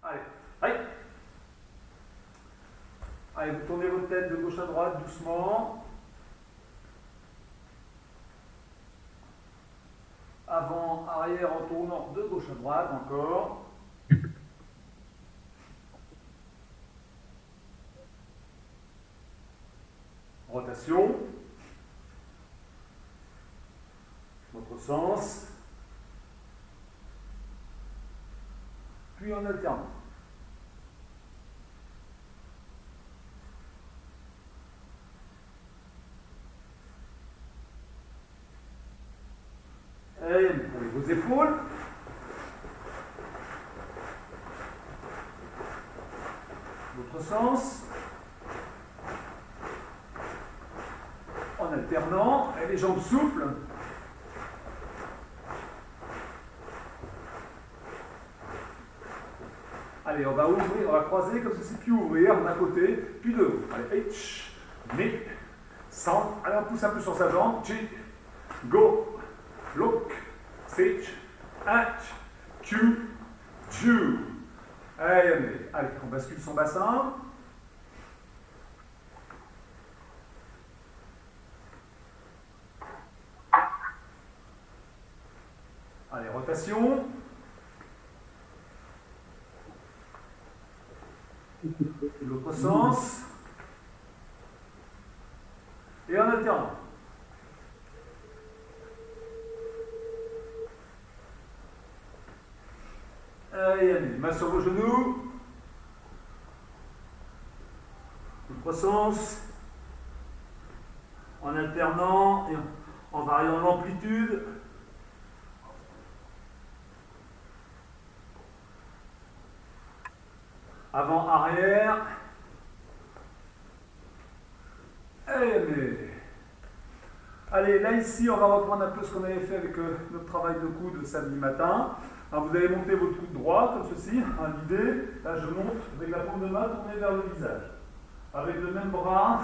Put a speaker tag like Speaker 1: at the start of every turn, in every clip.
Speaker 1: Allez, allez. Allez, vous tournez votre tête de gauche à droite doucement. Avant, arrière en tournant de gauche à droite encore. Rotation. Votre sens. Puis en alternant. Et prenez vos épaules. Votre sens. En alternant. Et les jambes souples. Allez, on va ouvrir, on va croiser comme ceci, puis ouvrir d'un côté, puis de l'autre. Allez, H, mais, sans. Allez, on pousse un peu sur sa jambe. G, go, look, stitch, hatch, Q, Ju. Allez, on bascule son bassin. Allez, rotation. L'autre sens. Et en alternant. Allez, main sur vos genoux. L'autre sens. En alternant et en variant l'amplitude. Avant, arrière. Allez, là ici, on va reprendre un peu ce qu'on avait fait avec notre travail de coude samedi matin. Alors, vous allez monter votre coude droit, comme ceci. L'idée, là je monte avec la paume de main tournée vers le visage. Avec le même bras,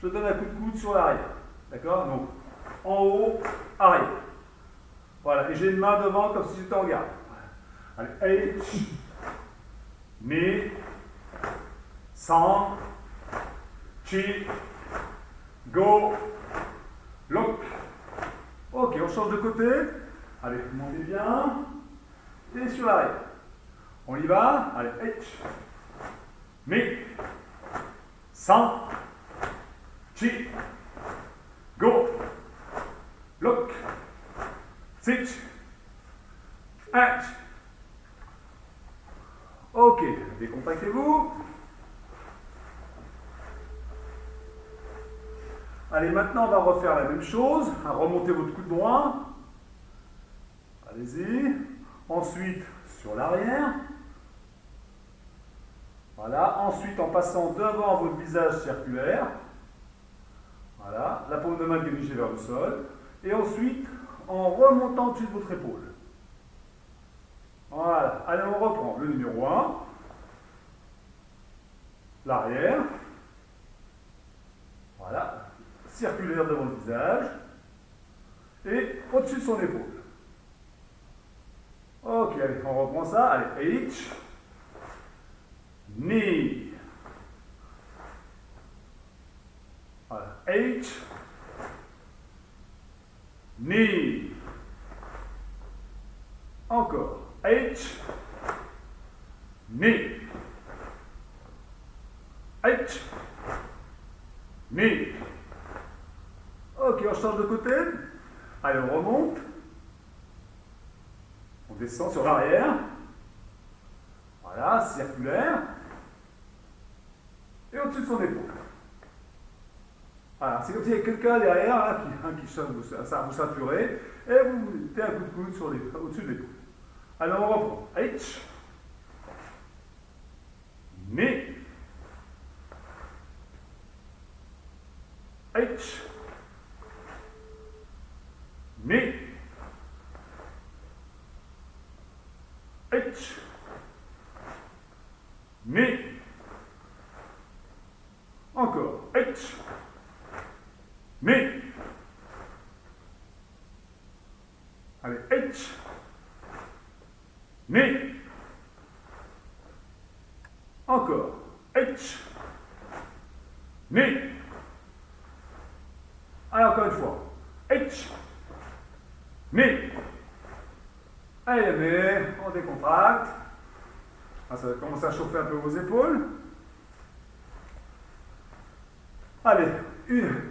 Speaker 1: je donne un coup de coude sur l'arrière. D'accord? Donc, en haut, arrière. Voilà, et j'ai une main devant comme si j'étais en garde. Allez, H. Mi, San, Chi, Go, Look. Ok, on change de côté. Allez, montez bien. Et sur l'arrière. On y va. Allez, H, Mi, San, Chi, Go, Look, Stitch, Hatch. Ok, décontractez-vous. Allez, maintenant on va refaire la même chose. Remontez votre coude droit. Allez-y. Ensuite, sur l'arrière. Voilà. Ensuite, en passant devant votre visage circulaire. Voilà. La paume de main dirigée vers le sol. Et ensuite, en remontant au-dessus de votre épaule. Voilà. Allez, on reprend le numéro 1. L'arrière. Voilà. Circulaire devant le visage. Et au-dessus de son épaule. Ok, allez, on reprend ça. Allez, H. Knee. Voilà. H. Knee. Encore. H. Knee. H. Knee. Ok, on change de côté. Allez, on remonte. On descend sur l'arrière. Voilà, circulaire. Et au-dessus de son épaule. Voilà, c'est comme s'il y avait quelqu'un derrière là, qui vous ceinturez. Et vous mettez un coup de coude au-dessus de l'épaule. Alors on reprend. H. Knee. H. Knee. H. Knee. Encore. H. Knee. Allez, H. Knee. ni. Allez, encore une fois. H, ni. Allez, mais on décontracte. Ah, ça va commencer à chauffer un peu vos épaules. Allez,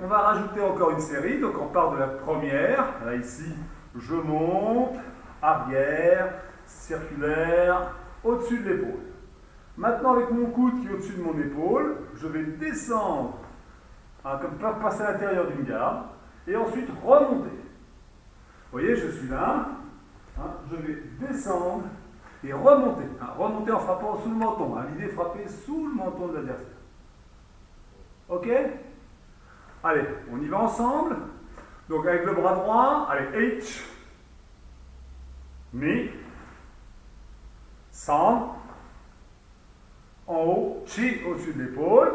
Speaker 1: on va rajouter encore une série. Donc on part de la première. Là, ici, je monte, arrière, circulaire, au-dessus de l'épaule. Maintenant, avec mon coude qui est au-dessus de mon épaule, je vais descendre, comme passer à l'intérieur d'une garde, et ensuite remonter. Vous voyez, je suis là, je vais descendre et remonter. Remonter en frappant sous le menton. L'idée est frapper sous le menton de l'adversaire. Ok? Allez, on y va ensemble. Donc avec le bras droit, allez, H, mi, san, en haut, chi au-dessus de l'épaule.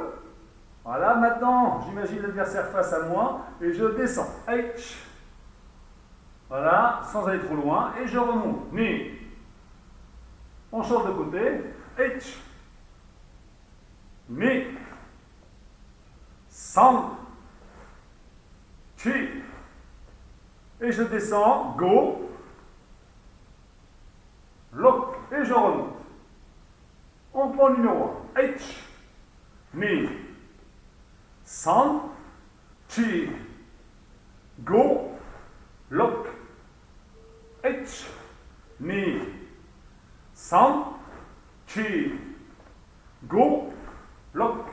Speaker 1: Voilà, maintenant, j'imagine l'adversaire face à moi et je descends. H. Voilà, sans aller trop loin, et je remonte. Ni. On change de côté. H. Mi. San. Chi. Et je descends. Go. Lock. Et je remonte. On prend le numéro 1. H. Mi. San. Chi. Go. Lock. H. Ni. San. Chi. Go. Lock.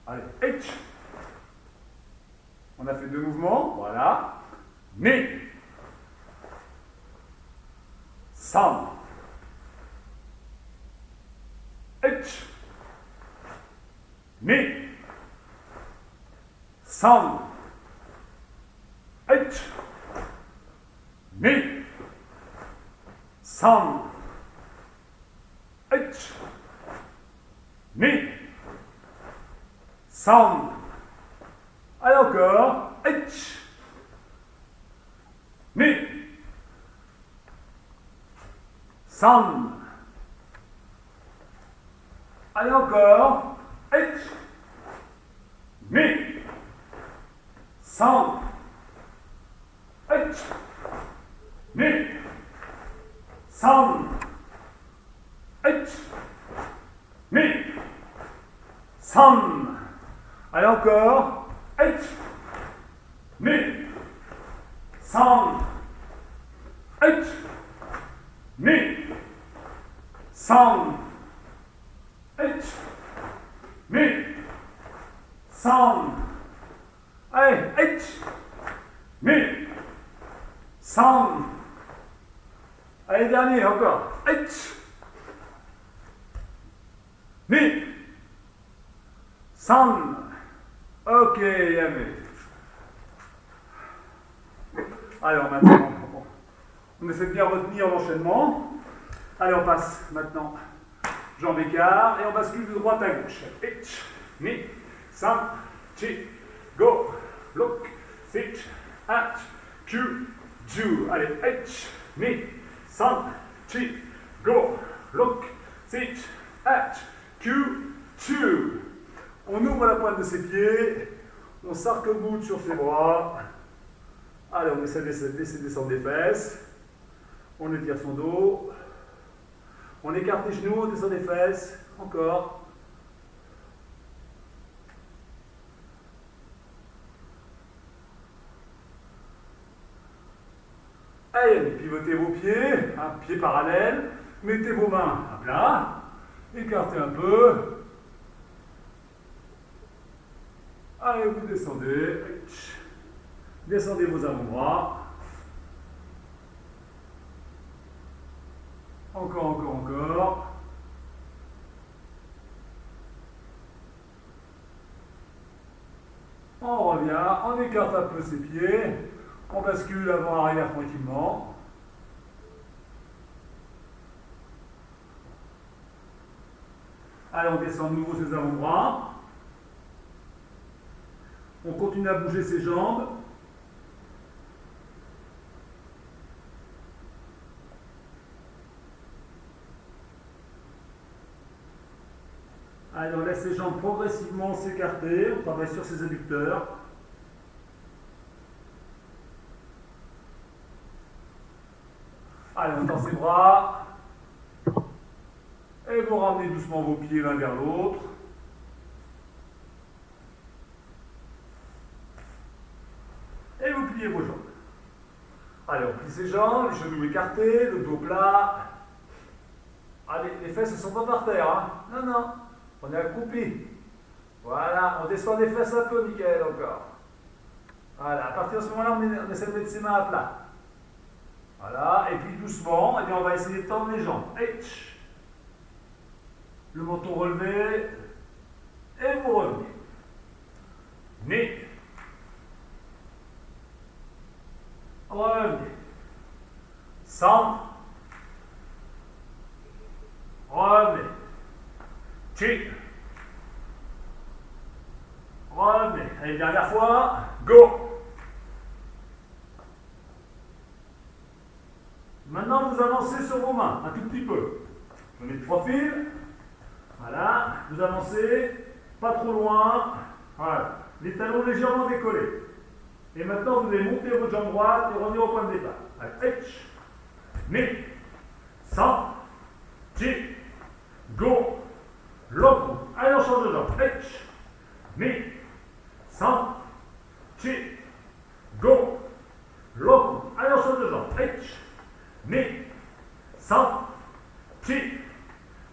Speaker 1: Allez, H. On a fait 2 mouvements. Voilà. Ni. San. H. Ni. San. H. Ni. San. H. Ni. San. Allez encore. H. Ni. San. Allez encore. H. Ni. San. H. Ni. San. H. Ni. San. Allez encore. H. Ni. San. H. Ni. San. H. Ni. San. Allez, H. Ni. San. Allez, dernier, encore. H. Ni. San. Ok, Yamé. Alors maintenant, on essaie de bien retenir l'enchaînement. Allez, on passe maintenant jambe écart et on bascule de droite à gauche. H, ni, san, chi, go, look, sit, hat, q, ju. Allez, H, ni, san, chi, go, look, sit, hat, q, ju. On ouvre la pointe de ses pieds, on s'arc-boute sur ses bras. Allez, on essaie de descendre les fesses. On étire son dos. On écarte les genoux, on descend les fesses. Encore. Allez, pivotez vos pieds, pieds parallèles. Mettez vos mains à plat. Écartez un peu. Allez, vous descendez. Descendez vos avant-bras. Encore, encore, encore. On revient, on écarte un peu ses pieds. On bascule avant-arrière tranquillement. Allez, on descend de nouveau ses avant-bras. On continue à bouger ses jambes. Allez, on laisse les jambes progressivement s'écarter. On travaille sur ses adducteurs. Allez, on tend ses bras. Et vous ramenez doucement vos pieds l'un vers l'autre. Et vous pliez vos jambes. Allez, on plie ses jambes, les genoux écartés, le dos plat. Allez, les fesses ne sont pas par terre, hein. Non, non. On est accroupi. Voilà, on descend les fesses un peu, Michael, encore. Voilà, à partir de ce moment-là, on essaie de mettre ses mains à plat. Voilà, et puis doucement, eh bien, on va essayer de tendre les jambes. Le menton relevé, et vous revenez. Nez. Revenez. Centre. Revenez. Chi. Revenez. Allez, dernière fois. Go. Maintenant, vous avancez sur vos mains, un tout petit peu. Vous mettez de profil. Voilà. Vous avancez. Pas trop loin. Voilà. Les talons légèrement décollés. Et maintenant, vous allez monter votre jambe droite et revenir au point de départ. Allez. Nez. Centre. Chi. Go. Loco. Allez, on change de jambe. Mi. Centre. Chi. Go. Loco. Allez, on change de jambe. Mi. Centre. Chi.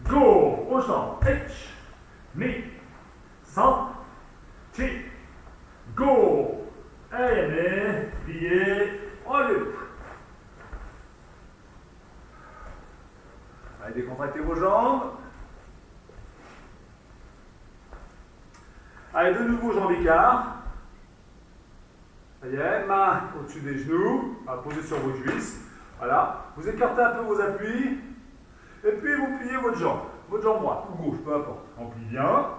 Speaker 1: Go. On change. Mi. Centre. Chi. Go. Allez, pliez. Allez. Allez, décontractez vos jambes. Allez, de nouveau, jambes écart. Ça y est, main au-dessus des genoux, posez sur vos cuisses. Voilà, vous écartez un peu vos appuis. Et puis, vous pliez votre jambe droite ou gauche, peu importe. On plie bien.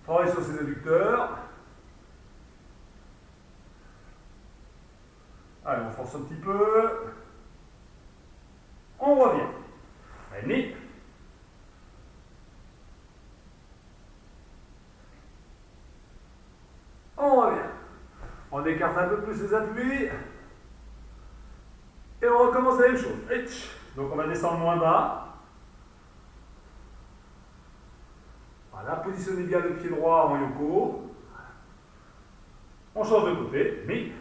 Speaker 1: Travaillez sur ses adducteurs. Allez, on force un petit peu. On revient. Allez, on revient. On écarte un peu plus les appuis. Et on recommence la même chose. Donc on va descendre moins bas. Voilà, positionnez bien le pied droit en yoko. On change de côté. Mi.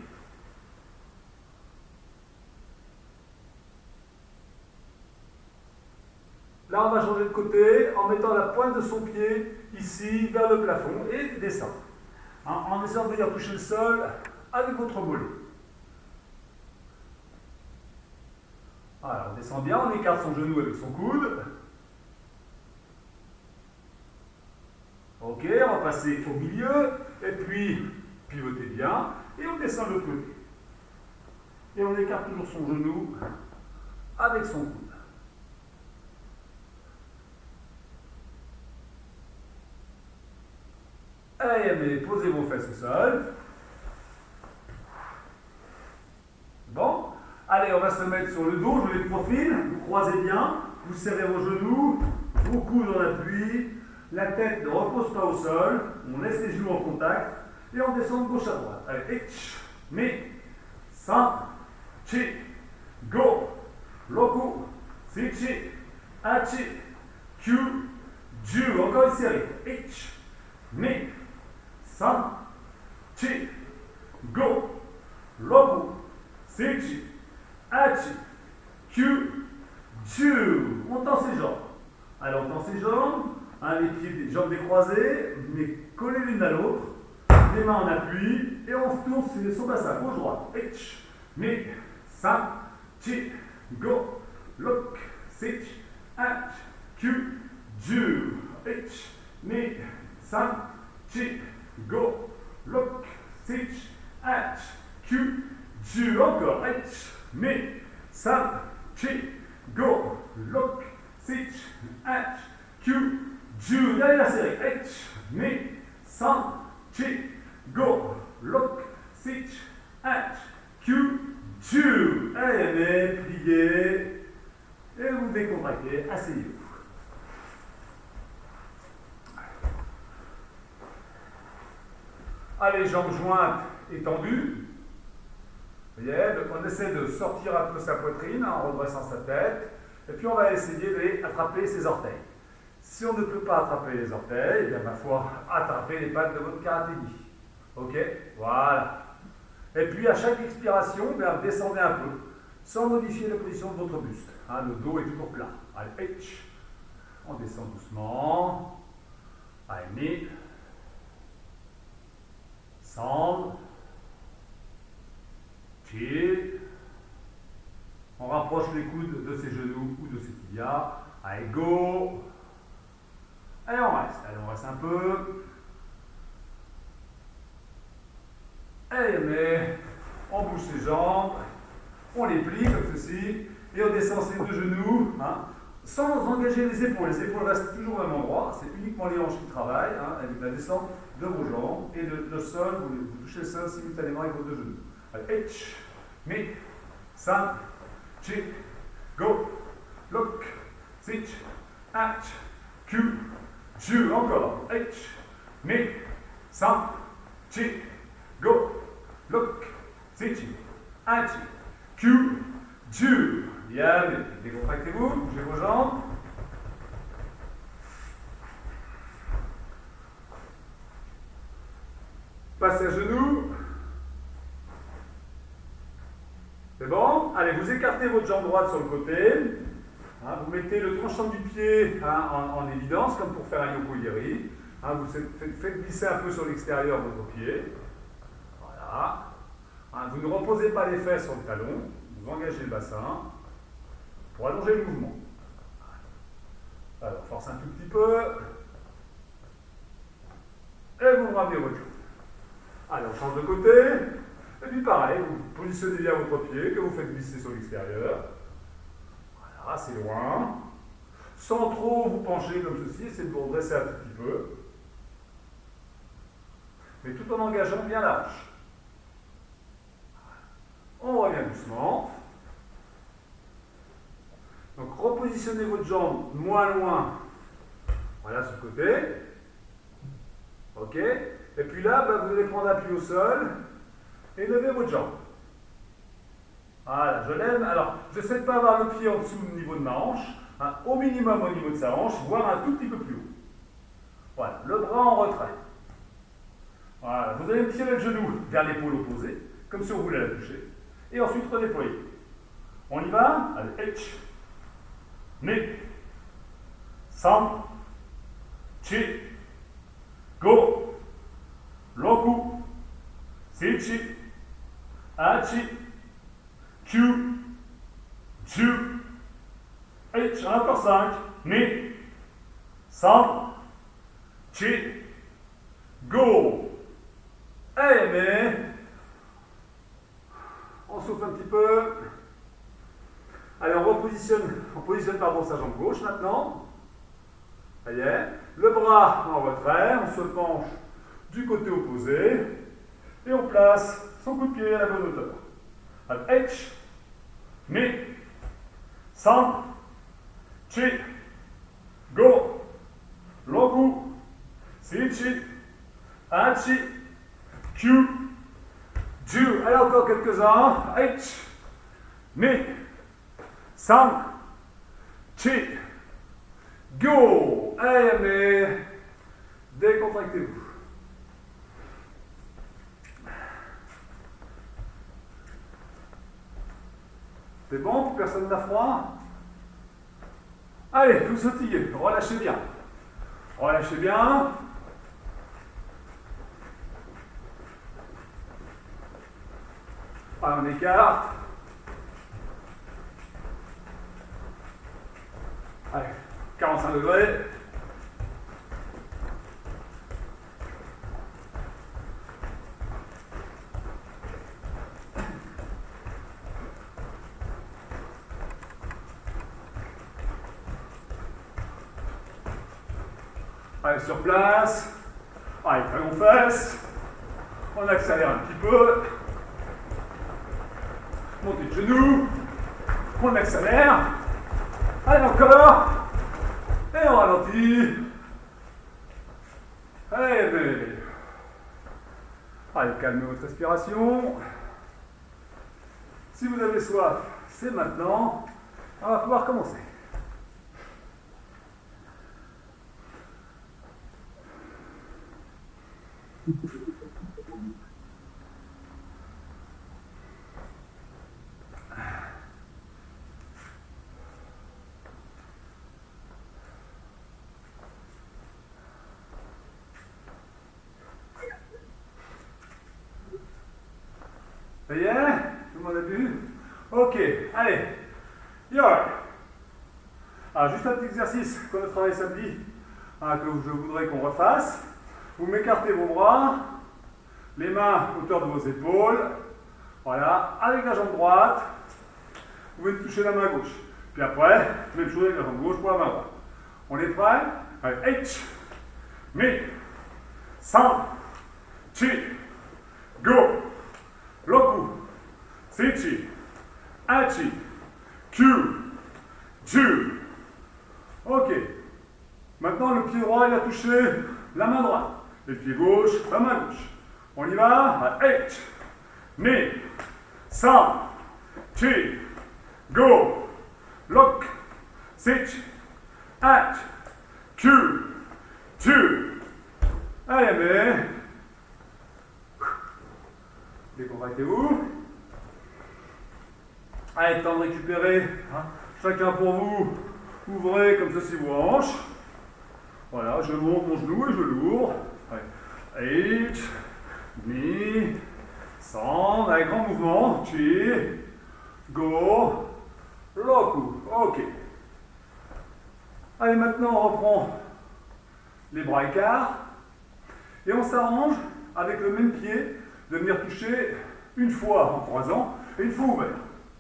Speaker 1: Là, on va changer de côté en mettant la pointe de son pied ici vers le plafond et descendre. En essayant de venir toucher le sol avec votre mollet. Voilà, on descend bien, on écarte son genou avec son coude. Ok, on va passer au milieu et puis pivotez bien et on descend de l'autre côté. Et on écarte toujours son genou avec son coude. Allez, posez vos fesses au sol. Bon. Allez, on va se mettre sur le dos, je mets le profil. Vous croisez bien. Vous serrez vos genoux. Vos coudes en appui. La tête ne repose pas au sol. On laisse les genoux en contact. Et on descend de gauche à droite. Allez, mi, centre, chi, go, loku, sichi, hachi, kyu, ju. Encore une série. Mi, centre, chi, go, loku, sichi, hachi, kyu, ju. On tend ses jambes. Alors on tend ses jambes, les pieds, les jambes décroisées, mais collées l'une à l'autre, les mains en appui, et on tourne son bassin gauche-droite. Mi, centre, chi, go, loku, sichi, hachi, kyu, ju. Mi, centre, chi, go, look, sich, hatch, Q, ju. Encore. Mi, centre, chi, go, look, sich, hatch, Q, ju. Derrière la série. Mi, centre, chi, go, look, sich, hatch, Q, ju. Allez, pliez. Et vous décontractez. Asseyez-vous. Allez, jambes jointes étendues. Vous voyez, donc on essaie de sortir un peu sa poitrine en redressant sa tête. Et puis on va essayer d'attraper ses orteils. Si on ne peut pas attraper les orteils, eh bien, ma foi, attrapez les pattes de votre karatégi. Ok? Voilà. Et puis à chaque expiration, eh bien, descendez un peu, sans modifier la position de votre buste. Hein, le dos est toujours plat. Allez, on descend doucement. Allez, descendre. On rapproche les coudes de ses genoux ou de ses tibias. Allez, go. Allez, on reste. Allez, on reste un peu. Allez, mais on bouge ses jambes. On les plie comme ceci. Et on descend ses deux genoux. Hein, sans engager les épaules. Les épaules restent toujours au même endroit. C'est uniquement les hanches qui travaillent. Hein, avec la descente de vos jambes. Et le sol, vous touchez le sol simultanément avec vos deux genoux. Allez, mi, san, chi, go, look, sich, ach, q, ju, encore, h, mi, san, chi, go, look, sich, ach, q, ju. Bien, décontractez-vous, bougez vos jambes. Passez à genoux. C'est bon? Allez, vous écartez votre jambe droite sur le côté. Hein, vous mettez le tranchant du pied en évidence, comme pour faire un yoko-yeri. Hein, vous faites glisser un peu sur l'extérieur votre pied. Voilà. Hein, vous ne reposez pas les fesses sur le talon. Vous engagez le bassin pour allonger le mouvement. Alors, force un tout petit peu. Et vous ramenez votre jambe. Allez, on change de côté. Et puis pareil, vous positionnez bien votre pied, que vous faites glisser sur l'extérieur. Voilà, c'est loin. Sans trop vous pencher comme ceci, essayez de vous redresser un tout petit peu. Mais tout en engageant bien la hanche. On revient doucement. Donc repositionnez votre jambe moins loin. Voilà, sur le côté. Ok. Et puis là, vous allez prendre appui au sol. Et levez votre jambe. Voilà, je lève. Alors, je n'essaie de pas avoir le pied en dessous du niveau de ma hanche, hein, au minimum au niveau de sa hanche, voire un tout petit peu plus haut. Voilà, le bras en retrait. Voilà, vous allez tirer le genou vers l'épaule opposée, comme si on voulait la toucher. Et ensuite redéployer. On y va? Allez, H, ni, san, chi, go, loku, sichi, Hachi, Q, Ju, H, encore 5, Ni, San, Chi, Go. Allez, mais on souffle un petit peu. Allez, on positionne pardon, sa jambe gauche maintenant. Ça y est. Le bras en retrait, on se penche du côté opposé et on place son coup de pied à la bonne hauteur. Allez, H, Mi, San, Chi, Go, Loku, Sichi, Hachi, Q, Ju. Allez, encore quelques-uns. H, Mi, San, Chi, Go. Allez, mais décontractez-vous. C'est bon, plus personne n'a froid? Allez, vous sautillez, relâchez bien. Relâchez bien. On écarte. Allez, 45 degrés. Allez, sur place. Allez, talons fesses. On accélère un petit peu. Montez de genoux. On accélère. Allez, encore. Et on ralentit. Allez, mais Allez, calmez votre respiration. Si vous avez soif, c'est maintenant. On va pouvoir commencer. Ça y est? Tout le monde a vu? Ok, allez. Yo. Alors, juste un petit exercice qu'on a travaillé samedi, que je voudrais qu'on refasse. Vous m'écartez vos bras, les mains à hauteur de vos épaules. Voilà, avec la jambe droite, vous venez toucher la main gauche. Puis après, même chose avec la jambe gauche pour la main droite. On est prêt? Allez, H, mi, san, chi, go, roku, sichi, achi, kyu, ju. Ok. Maintenant, le pied droit, il a touché la main droite. Et le pied gauche, la main gauche. On y va? H, mi, san, chi, go, look, sich, ach, q, ju. Allez, mais. Décontractez-vous. Allez, temps de récupérer. Chacun pour vous. Ouvrez comme ceci vos hanches. Voilà, je monte mon genou et je l'ouvre. H, mi, san, avec grand mouvement. Chi, go, roku. Ok. Allez, maintenant on reprend les bras écarts. Et on s'arrange avec le même pied de venir toucher une fois en croisant et une fois ouvert.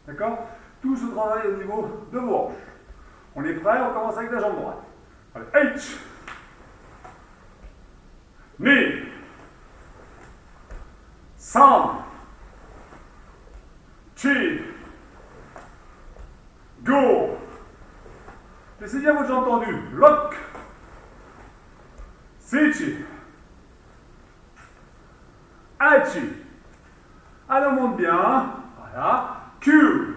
Speaker 1: D'accord? Tout ce travail au niveau de vos hanches. On est prêt, on commence avec la jambe droite. Allez, H, mi, san, chi, go. Laissez bien votre jambe tendue. Lock, sichi, achi. Allez, on monte bien. Voilà. Q.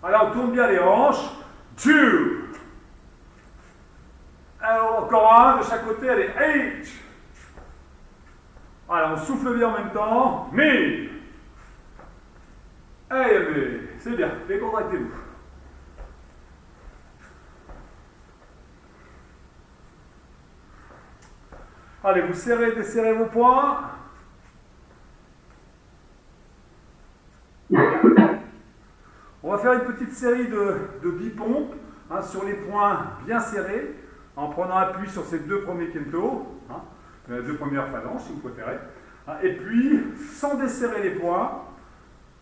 Speaker 1: Alors, on tourne bien les hanches. Ju. Alors, encore un de chaque côté. Allez, H. Alors, on souffle bien en même temps. Mi. Allez, c'est bien. Décontractez-vous. Allez, vous serrez, desserrez vos poings. On va faire une petite série de 10 pompes sur les poings bien serrés, en prenant appui sur ces deux premiers kento, les deux premières phalanges si vous préférez. Et puis, sans desserrer les poings,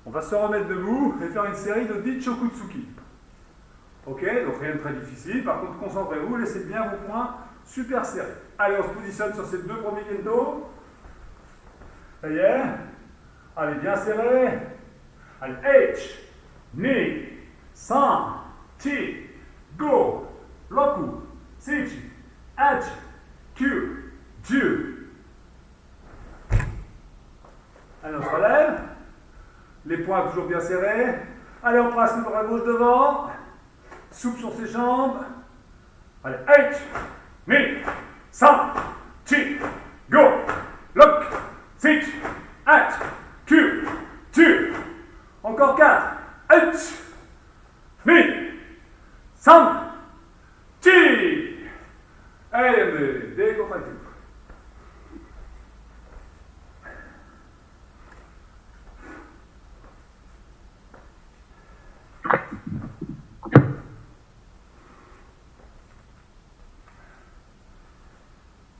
Speaker 1: on va se remettre debout et faire une série de 10 Chokutsuki. Ok, donc rien de très difficile. Par contre, concentrez-vous, laissez bien vos poings super serrés. Allez, on se positionne sur ces deux premiers kento. Ça y est. Allez, bien serré. Allez, H, mi, san, chi, go, roku, sichi, achi, kyu, ju. Allez, on se relève. Les poings toujours bien serrés. Allez, on passe le bras gauche devant. Souple sur ses jambes. Allez, H, mi, san, chi, go, look, sich, ach, q, ju. Encore 4. H, mi, san, chi. Allez, décontractez-vous.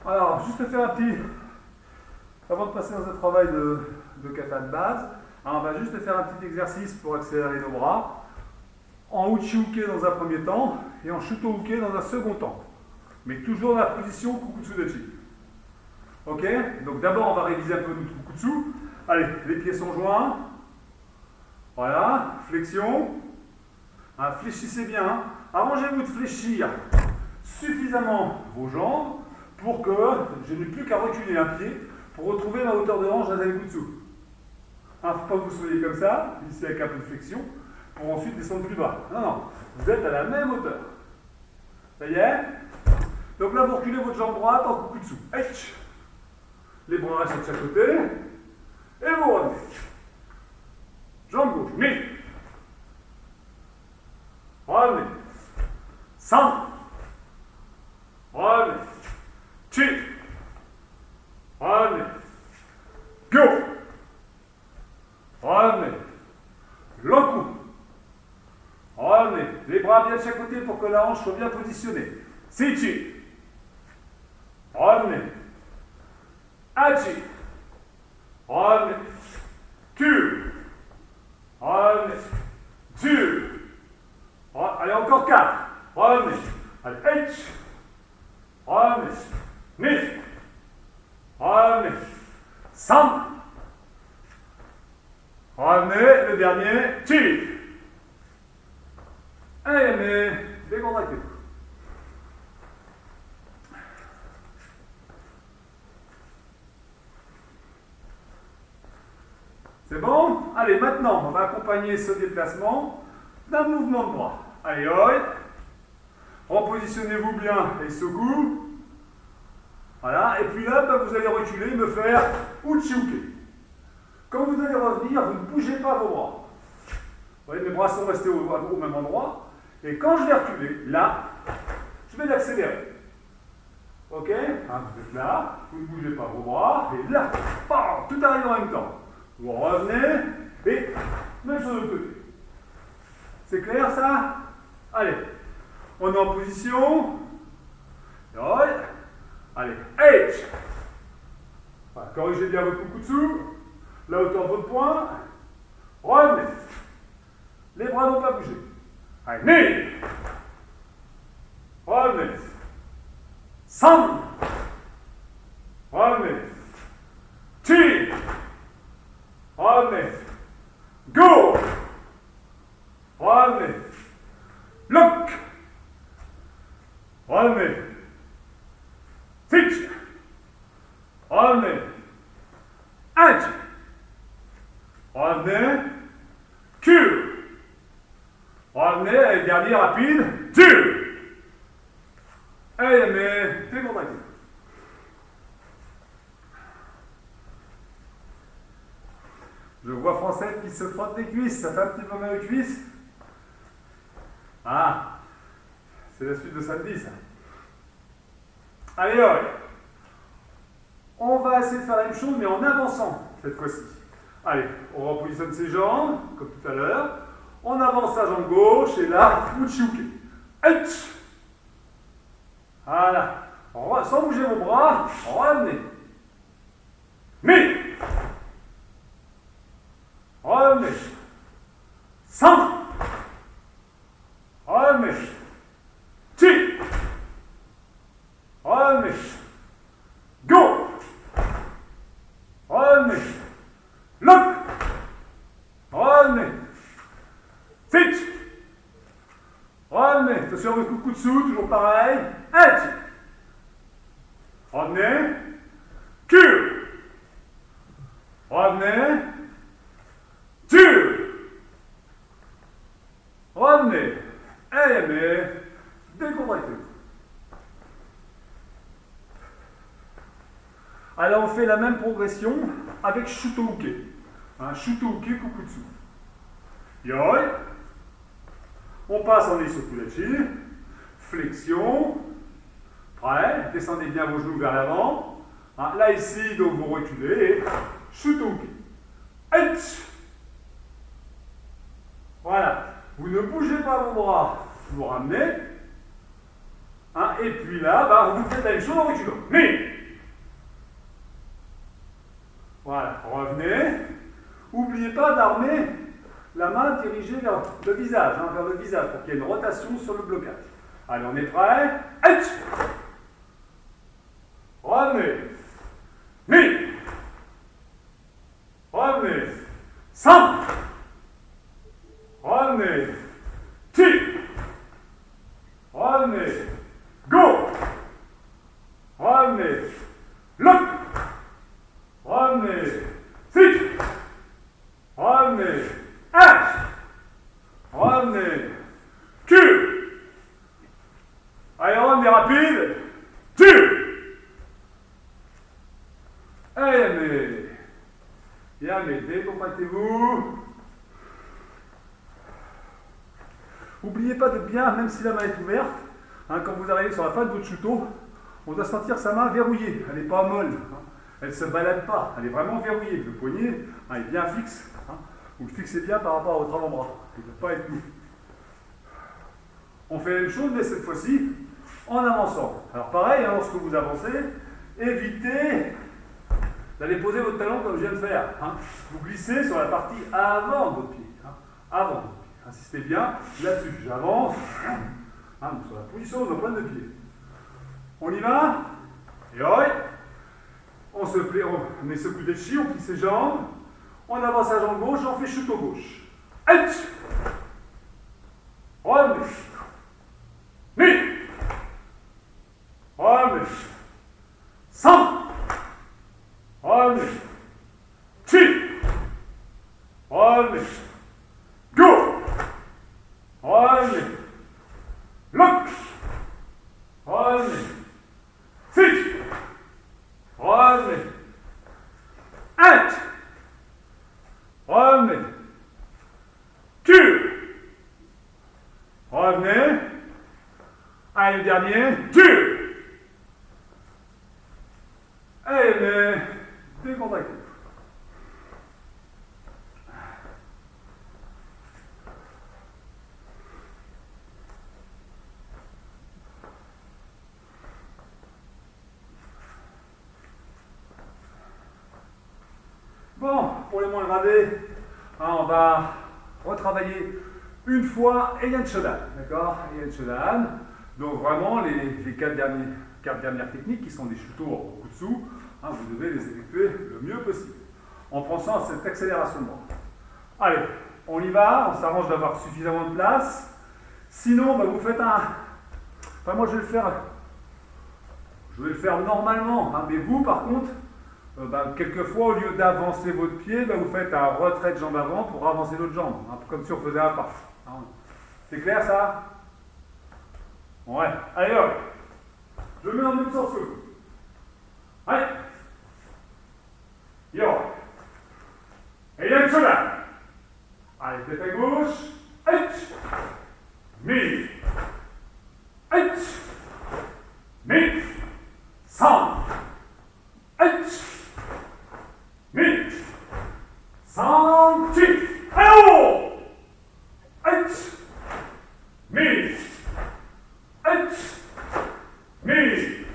Speaker 1: Alors, juste faire un petit, avant de passer dans un travail de kata de base, on va juste faire un petit exercice pour accélérer nos bras, en uchi-uke dans un premier temps, et en shuto-uke dans un second temps. Mais toujours dans la position kukutsu-dachi. Ok? Donc d'abord, on va réviser un peu notre kukutsu. Allez, les pieds sont joints. Voilà, flexion. Fléchissez bien. Arrangez-vous de fléchir suffisamment vos jambes pour que je n'ai plus qu'à reculer un pied Pour retrouver ma hauteur de hanche, je reste les coudes dessous. Il ne faut pas que vous soyez comme ça, ici avec un peu de flexion, pour ensuite descendre plus bas. Non, non, vous êtes à la même hauteur. Ça y est? Donc là, vous reculez votre jambe droite en coucou dessous. Les bras restent de chaque côté. Et vous revenez. Jambe gauche. Mais. Revenez. 100. Revenez. Chi. Revenez. Go. Revenez. Long coup. Revenez. Les bras bien de chaque côté pour que la hanche soit bien positionnée. Sichi. Revenez. Achi. Revenez. Q. Revenez. Dieu. Allez, encore 4. Revenez. Allez, H. Revenez. Ni. Revenez. 100. Revenez. Le dernier. Chi. Allez, mais décontractez. C'est bon? Allez, maintenant, on va accompagner ce déplacement d'un mouvement de bras. Allez, oi. Repositionnez-vous bien et secoue. Voilà, et puis là, bah, vous allez reculer, me faire uchiuke. Quand vous allez revenir, vous ne bougez pas vos bras. Vous voyez, mes bras sont restés au même endroit. Et quand je vais reculer, là, je vais l'accélérer. Ok? Hein, vous êtes là, vous ne bougez pas vos bras, et là, bam, tout arrive en même temps. Vous revenez, et même chose de l'autre côté. C'est clair ça? Allez, on est en position. Allez, H. Voilà, corrigez bien votre coucou dessous, la hauteur de votre poing. Revenez. Les bras n'ont pas bougé. Allez, nez. Revenez. 100. Revenez. Chi. Revenez. Go. Revenez. Look. Revenez. Fitch. Revenez. Edge. Revenez. Q. Revenez. Allez, dernier rapide. Dieu. Allez, mais décontractez. Je vois Français qui se frotte les cuisses. Ça fait un petit peu mal aux cuisses. Ah, c'est la suite de samedi, ça. Allez, ouais. On va essayer de faire la même chose, mais en avançant, cette fois-ci. Allez, on repositionne ses jambes, comme tout à l'heure. On avance sa jambe gauche, et là, uchiuke. H. Voilà. Sans bouger vos bras, revenez. Mais. Revenez. 100. Revenez. Chi. Revenez. Go. Revenez. Look. Revenez. Fitch. Revenez. Attention à votre coucou dessous, toujours pareil. Edge. Revenez. Q. Revenez. Dieu. Revenez. Allez, mais décontractez. Alors on fait la même progression avec Shutouke. Un Shutouke coucou dessous. Yoi. On passe en Isokulachi. Flexion. Prêt. Descendez bien vos genoux vers l'avant. Hein, là ici, donc vous reculez. Et Shutouke. H. Voilà. Vous ne bougez pas vos bras. Vous ramenez. Hein, et puis là, bah, vous faites la même chose en reculant. Mais. Voilà. Revenez. N'oubliez pas d'armer la main dirigée vers le visage, hein, vers le visage, pour qu'il y ait une rotation sur le blocage. Allez, on est prêt. H. Revenez. Mais. Revenez. 100. Revenez. Chi. Revenez. Go. Revenez. Look. Revenez. Cul. Allez, revenez rapide. Tue. Allez, mais décompactez-vous. N'oubliez pas de bien, même si la main est ouverte, hein, quand vous arrivez sur la fin de votre chuto, on doit sentir sa main verrouillée. Elle n'est pas molle. Hein. Elle ne se balade pas. Elle est vraiment verrouillée. Le poignet hein, est bien fixe. Hein. Vous le fixez bien par rapport à votre avant-bras. Il ne doit pas être mou. On fait la même chose, mais cette fois-ci, en avançant. Alors pareil, hein, lorsque vous avancez, évitez d'aller poser votre talon comme je viens de faire. Hein. Vous glissez sur la partie avant de votre pied. Hein. Avant de votre pied. Insistez bien là-dessus. J'avance. Hein, sur la position de nos pointes de pied. On y va. Et on se plaît, on met ce coup d'échi, on plie ses jambes. On avance la jambe gauche, on fait chuto gauche. H. Revenez. Mi. Revenez. Sans. Revenez. Chi. Revenez. Go. Revenez. Lock. Revenez. Six. Revenez. H. Revenez. Q. Revenez. Allez, le dernier. Q. Allez, décontractez. Bon, pour les moins gradés, hein, on va retravailler une fois Heian Shodan, d'accord? Heian Shodan. Donc vraiment les quatre dernières techniques qui sont des chutos au kutsu, hein, vous devez les effectuer le mieux possible en pensant à cette accélération de bras. Allez, on y va, on s'arrange d'avoir suffisamment de place. Sinon, bah, vous faites un... Enfin moi je vais le faire normalement, hein, mais vous par contre, quelquefois, au lieu d'avancer votre pied, vous faites un retrait de jambe avant pour avancer l'autre jambe, hein, comme si on faisait un pas. Hein. C'est clair ça? Ouais. Allez hop. Je mets en même sens que vous. Allez. Yo. Et il y a une Shodan. Allez, tête à gauche. H. Mi. H. Mi. 100. H. Mi. 100. Allô. H. Mi. H. Mi.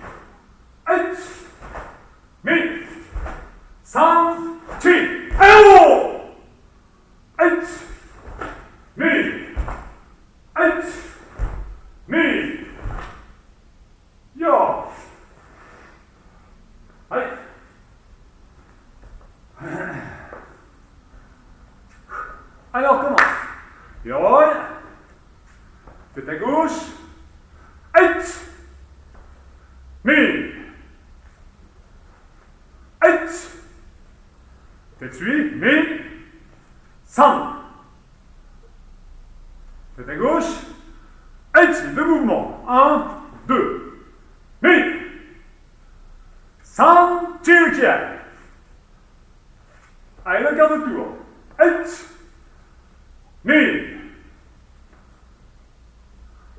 Speaker 1: H. Mi. 100. Allô. H. Mi. H. Mi. Yo. Allez. Alors, commence. Yoï. Tête à gauche. H. Mi. H. Tête suit. Mi. 100. Tête à gauche. H. Deux mouvements. 1, 2. Mi. 100. Chiukia. Allez, le quart de tour. H. Mi.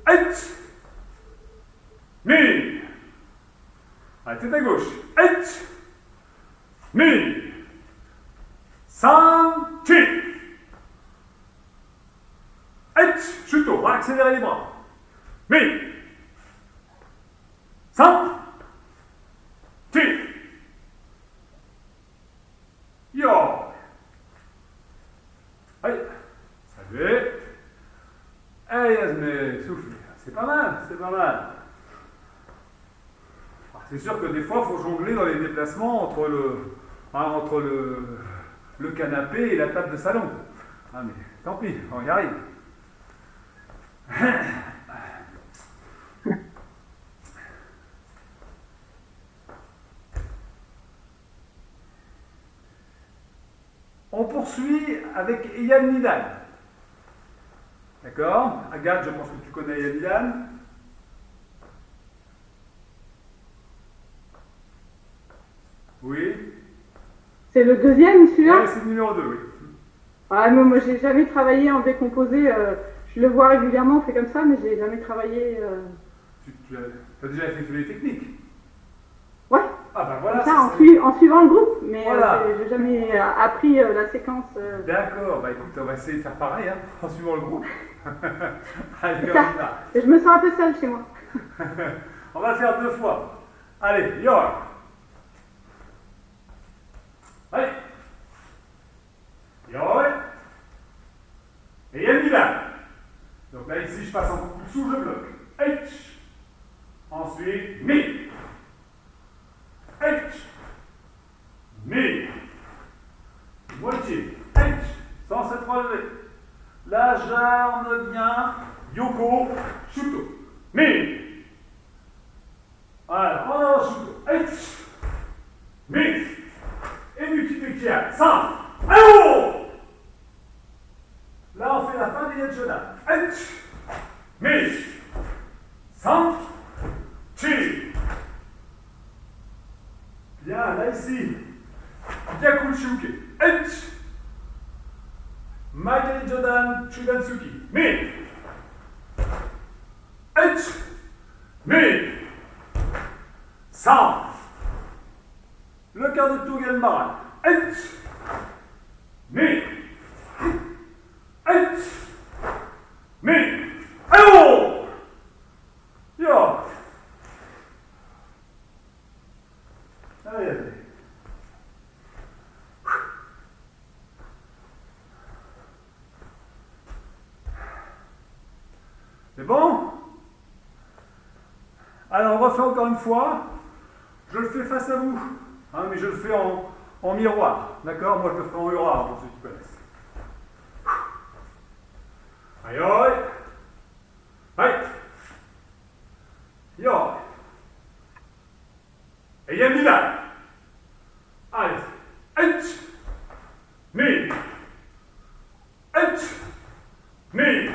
Speaker 1: H. Mi. Allez, tête à gauche. H. Mi. 100. Chi. H. Chuto. On va accélérer les bras. Mi. 100. Chi. Yo. Allez. Salut. Allez, Yasmé, soufflez. C'est pas mal, c'est pas mal. C'est sûr que des fois, il faut jongler dans les déplacements entre le canapé et la table de salon. Ah mais tant pis, on y arrive. On poursuit avec Heian Nidan. D'accord? D'accord. Agathe, je pense que tu connais Yann. Oui.
Speaker 2: C'est le deuxième, celui-là?
Speaker 1: Oui, c'est le numéro 2, oui.
Speaker 2: Ah, moi, j'ai jamais travaillé en décomposé. Je le vois régulièrement, on fait comme ça, mais j'ai jamais travaillé.
Speaker 1: Tu as déjà fait les techniques?
Speaker 2: Ouais.
Speaker 1: Ah ben voilà.
Speaker 2: Ça, en suivant le groupe, mais
Speaker 1: voilà.
Speaker 2: j'ai jamais appris la séquence.
Speaker 1: D'accord, bah écoute, on va essayer de faire pareil, hein, en suivant le groupe. Allez,
Speaker 2: ça. Je me sens un peu seule chez moi.
Speaker 1: On va le faire 2 fois. Allez, yo. Allez. Yo. Et Yann Milan. Donc là, ici, je passe en coup dessous, je bloque. H. Ensuite, mi. H. Mi. Moitié. H. Sans s'être relevé. La jambe vient. Yoko. Shuto. Mi. Voilà. Oh, shuto. H. Mi. Et du kipikia. Sans. Allô. Là, on fait la fin des Yanshodan. H. Mi. Sans. Chi. Bien, là, ici. Yakushuke. H. Maigari Jodan Chudansuki. Mi. H. Mi. Sans. Le quart de tour Gelmaran. H. Mi. H. Mi. Allô. Yo. Allez, allez. C'est bon? Alors, on refait encore une fois. Je le fais face à vous, hein, mais je le fais en miroir. D'accord? Moi, je le fais en miroir, pour ceux qui connaissent. Aïe, aïe. Aïe. Yo. Et Yamila. Allez. H. Mi. H. Mi.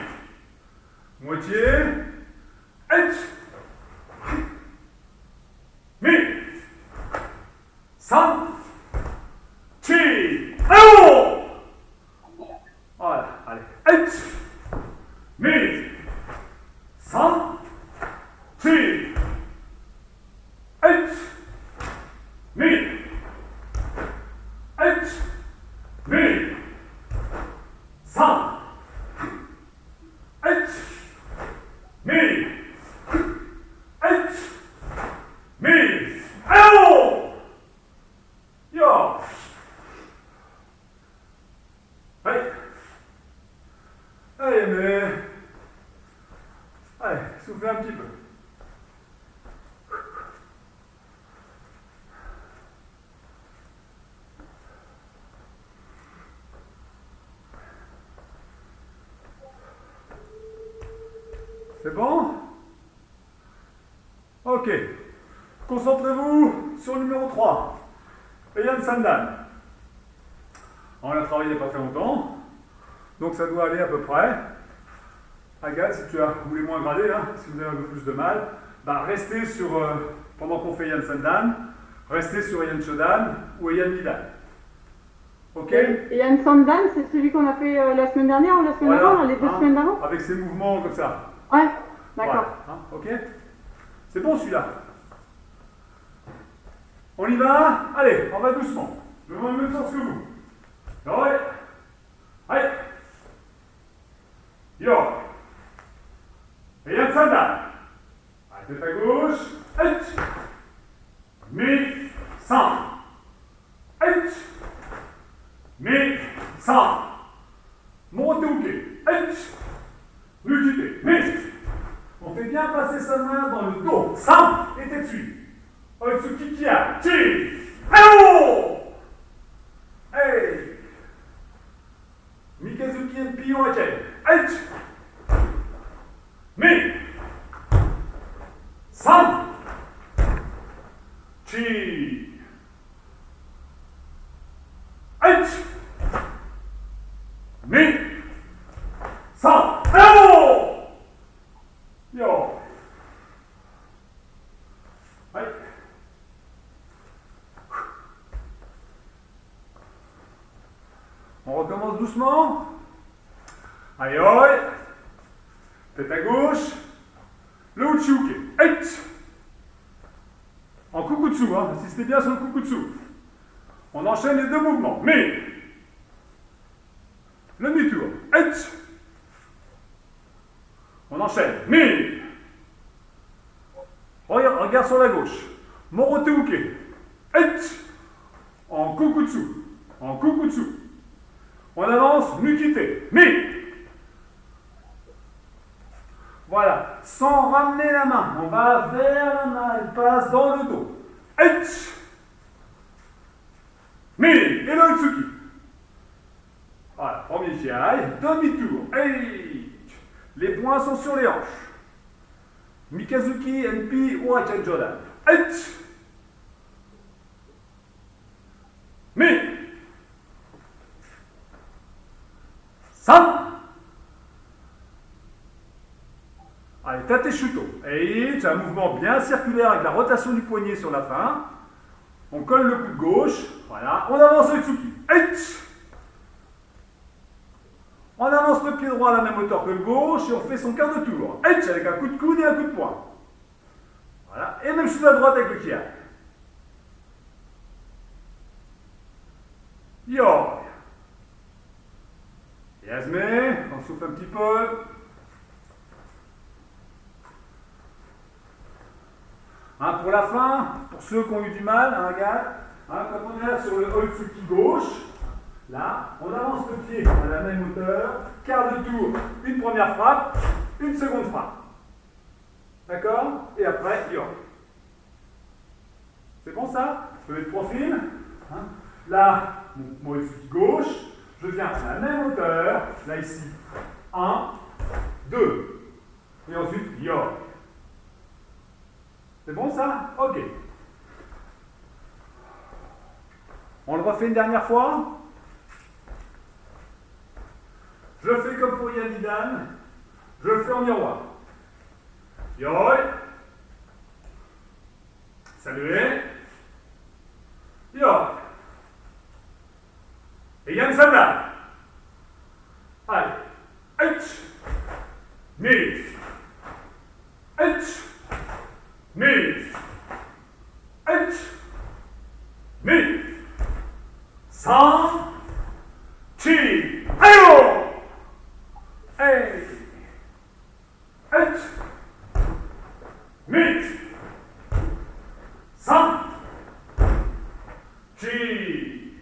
Speaker 1: Moitié. H. Mi. San. Chi. Allô. Voilà. Allez. H. Mi. San. Chi. H. Mi. H. Mi. San. H. Mi. H. Mi. Allô. Yo. Allez. Allez, mais... Allez, soufflez un petit peu. C'est bon? Ok. Concentrez-vous sur le numéro 3. Eyan Sandan. On l'a travaillé il n'y a pas très longtemps. Donc ça doit aller à peu près. Agathe, si tu as voulu moins grader, hein, si vous avez un peu plus de mal, bah restez sur, pendant qu'on fait Eyan Sandan, restez sur Eyan Shodan ou Eyan Nidan. Ok?
Speaker 2: Et Yann Sandan, c'est celui qu'on a fait la semaine dernière ou la semaine d'avant, les 2 semaines d'avant?
Speaker 1: Avec ces mouvements comme ça.
Speaker 2: Ouais, d'accord.
Speaker 1: Voilà, hein, ok? C'est bon celui-là. On y va? Allez, on va doucement. Je vais dans le même sens que vous. Ouais. Allez. Yo. Et Yann Sandan. Tête à gauche. H. Mi. San. H. Mi. San. Montez au pied. H. Nugité. Mi. On fait bien passer sa main dans le dos. San. Et tête dessus. Otsuki Kia. Chi. Allô. Hey. Mikazuki and Pion Aken. H. Mi. San. Chi. H. Mi. San. Allô. recommence doucement. Allez, oi. Tête à gauche. Le Uchiuke. Eight. En Kukutsu, hein. Insistez bien sur le Kukutsu. On enchaîne les deux mouvements. Mais. Le demi-tour. Eight. On enchaîne. Mais. Regarde sur la gauche. Moroteuke. Eight. En Kukutsu. En Kukutsu. On avance. Nukite. Mais. Voilà, sans ramener la main, on va vers la main, elle passe dans le dos. H. Mais, et le Utsuki. Voilà, premier Shiai, demi-tour. H. Les poings sont sur les hanches. Mikazuki, NP, Uraken Jodan. H. Mais. San. Allez, Tateshuto. Et tu as un mouvement bien circulaire avec la rotation du poignet sur la fin. On colle le coude gauche. Voilà. On avance le Tsuki. H. On avance le pied droit à la même hauteur que le gauche et on fait son quart de tour. H avec un coup de coude et un coup de poing. Voilà. Et même chose à droite avec le Kiai. Yo. Yasme. On souffle un petit peu. Hein, pour la fin, pour ceux qui ont eu du mal, hein, regarde, hein, quand on est là sur le Otsuki gauche, là, on avance le pied à la même hauteur, quart de tour, une première frappe, une seconde frappe. D'accord? Et après, yo. C'est bon ça? Je mets le profil. Hein. Là, mon Otsuki gauche, je viens à la même hauteur, là ici, 1, 2, et ensuite, yo. C'est bon ça? Ok. On le refait une dernière fois. Je fais comme pour Yanidan. Je le fais en miroir. Yoi. Saluez. Yoi. Et Yann Sanda. Allez. H. Ni. H. Mi, H, Mi, San, Chi, Ayo, Hey, H, Mi, San, Chi,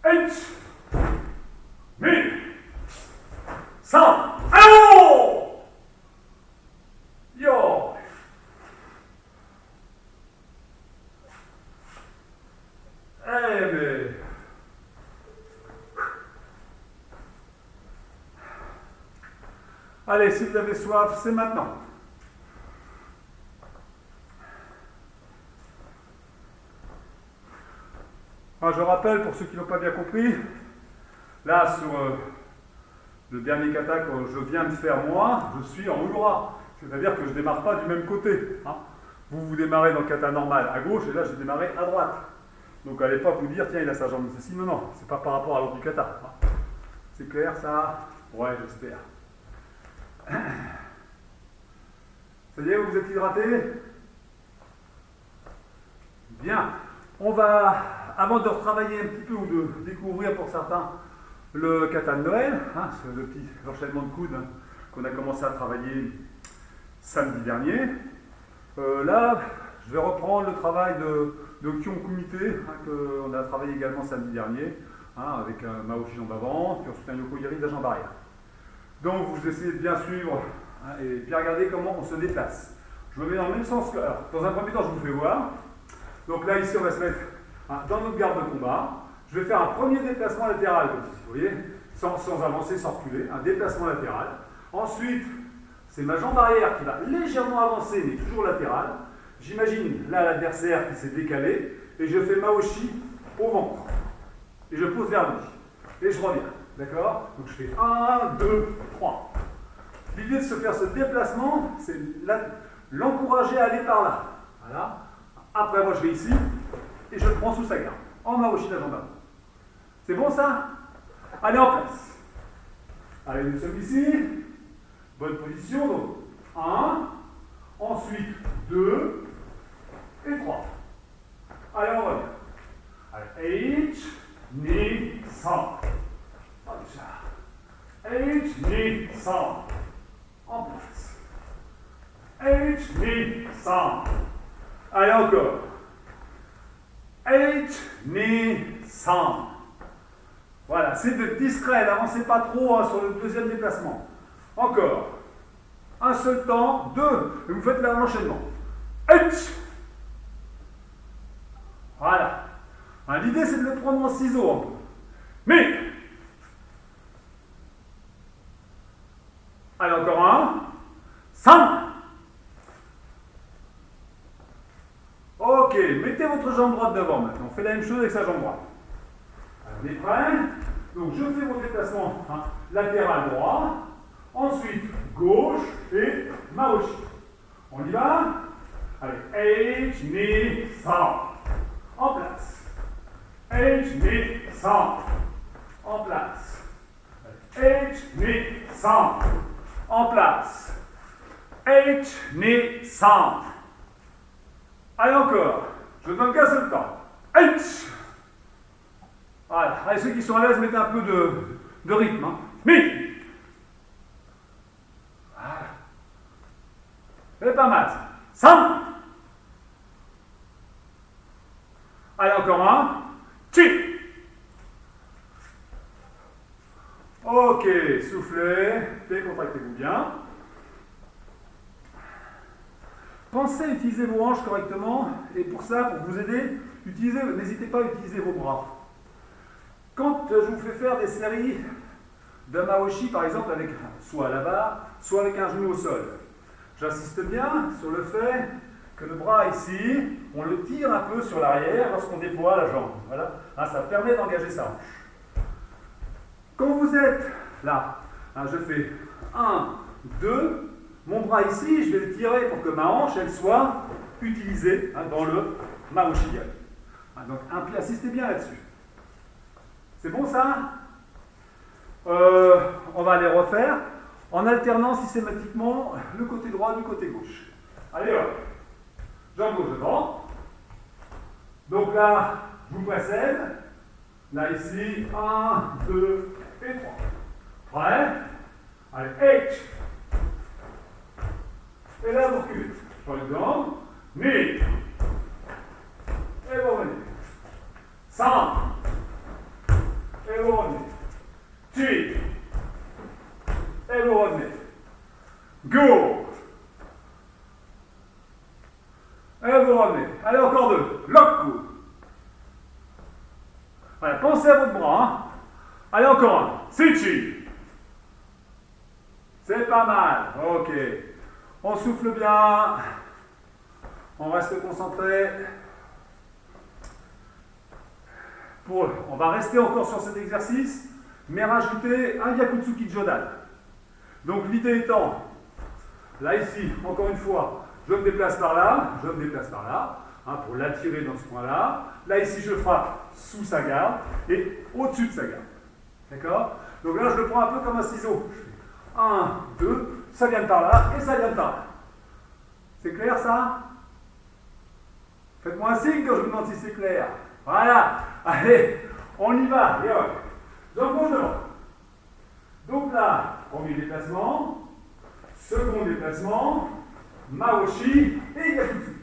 Speaker 1: H, Mi, San, Ayo, Yo. Allez, si vous avez soif, c'est maintenant. Alors, je rappelle, pour ceux qui n'ont pas bien compris, là, sur le dernier kata que je viens de faire moi, je suis en Ulura. C'est-à-dire que je ne démarre pas du même côté. Hein. Vous démarrez dans le kata normal à gauche, et là, je démarrais à droite. Donc, allez pas vous dire, tiens, il a sa jambe de ceci. Non, non, c'est pas par rapport à l'ordre du kata. Hein. C'est clair, ça? Ouais, j'espère. Ça y est, vous êtes hydraté? Bien. On va, avant de retravailler un petit peu ou de découvrir pour certains le kata de Noël, hein, le petit enchaînement de coudes qu'on a commencé à travailler samedi dernier. Là, je vais reprendre le travail de Kyon Kumite, hein, qu'on a travaillé également samedi dernier, hein, avec un Maoshi en avant, puis ensuite un Yokoyari de la jambe arrière. Donc vous essayez de bien suivre hein, et bien regarder comment on se déplace. Je me mets dans le même sens que... Alors, dans un premier temps, je vous fais voir. Donc là, ici, on va se mettre hein, dans notre garde de combat. Je vais faire un premier déplacement latéral, comme ceci, vous voyez, sans avancer, sans reculer, un déplacement latéral. Ensuite, c'est ma jambe arrière qui va légèrement avancer, mais toujours latérale. J'imagine là l'adversaire qui s'est décalé, et je fais Maoshi au ventre. Et je pose vers lui. Et je reviens. D'accord? Donc je fais 1, 2, 3. L'idée de se faire ce déplacement, c'est l'encourager à aller par là. Voilà. Après, moi je vais ici, et je le prends sous sa garde. En Maoshi la jambe avant. C'est bon ça? Allez, en place. Allez, nous sommes ici. Bonne position. Donc, 1. Ensuite, 2. Et 3. Allez, on revient. Allez, H, knee, sang. H, knee, sang. En place. H, knee, sang. Allez, encore. H, knee, sang. Voilà, c'est discret, n'avancez pas trop sur le deuxième déplacement. Encore. Un seul temps, 2, et vous faites l'enchaînement. H. Voilà. L'idée, c'est de le prendre en ciseaux un peu. Mais. Allez, encore un. 5. Ok, mettez votre jambe droite devant maintenant. On fait la même chose avec sa jambe droite. Alors, on est prêt. Donc, je fais mon déplacement latéral droit. Ensuite, gauche et maoshi. On y va. Allez, H, knee, sang. En place. H, knee, sang. En place. H, knee, sang. En place. H, knee, sang. Allez, encore. Je donne qu'un seul temps. H. Voilà. Allez, ceux qui sont à l'aise, mettez un peu de rythme. Hein. Mais. Voilà. C'est pas mal. 5. Allez, encore un. Chi. Ok, soufflez. Décontractez-vous bien. Pensez à utiliser vos hanches correctement. Et pour ça, pour vous aider, n'hésitez pas à utiliser vos bras. Quand je vous fais faire des séries de maoshi, par exemple, avec soit à la barre, soit avec un genou au sol, j'insiste bien sur le fait que le bras ici, on le tire un peu sur l'arrière lorsqu'on déploie la jambe. Voilà. Ça permet d'engager sa hanche. Quand vous êtes là, je fais 1, 2, mon bras ici, je vais le tirer pour que ma hanche, elle soit utilisée dans le maoshi. Donc, insistez bien là-dessus. C'est bon ça? On va les refaire en alternant systématiquement le côté droit du côté gauche. Allez hop. Jambe gauche devant. Donc là, je vous précède. Là, ici, 1, 2 et 3. Prêt? Allez, H. Et là, vous reculez. Par exemple, knee. Et vous revenez. 100. Et vous revenez. Chi. Et vous revenez. Go. Et vous revenez. Allez, encore 2. Lock coude. Allez, pensez à votre bras. Hein. Allez, encore un. Sichi. C'est pas mal. Ok. On souffle bien. On reste concentré. On va rester encore sur cet exercice, mais rajouter un Yakutsuki Jodan. Donc l'idée étant, là ici, encore une fois, je me déplace par là, pour l'attirer dans ce point-là. Là ici, je frappe sous sa garde et au-dessus de sa garde. D'accord? Donc là, je le prends un peu comme un ciseau. Je fais 1, 2, ça vient de par là et ça vient de par là. C'est clair ça? Faites-moi un signe quand je vous demande si c'est clair. Voilà, allez, on y va. Et hop, jambe gauche devant. Donc là, premier déplacement, second déplacement, maoshi et yakutsuki.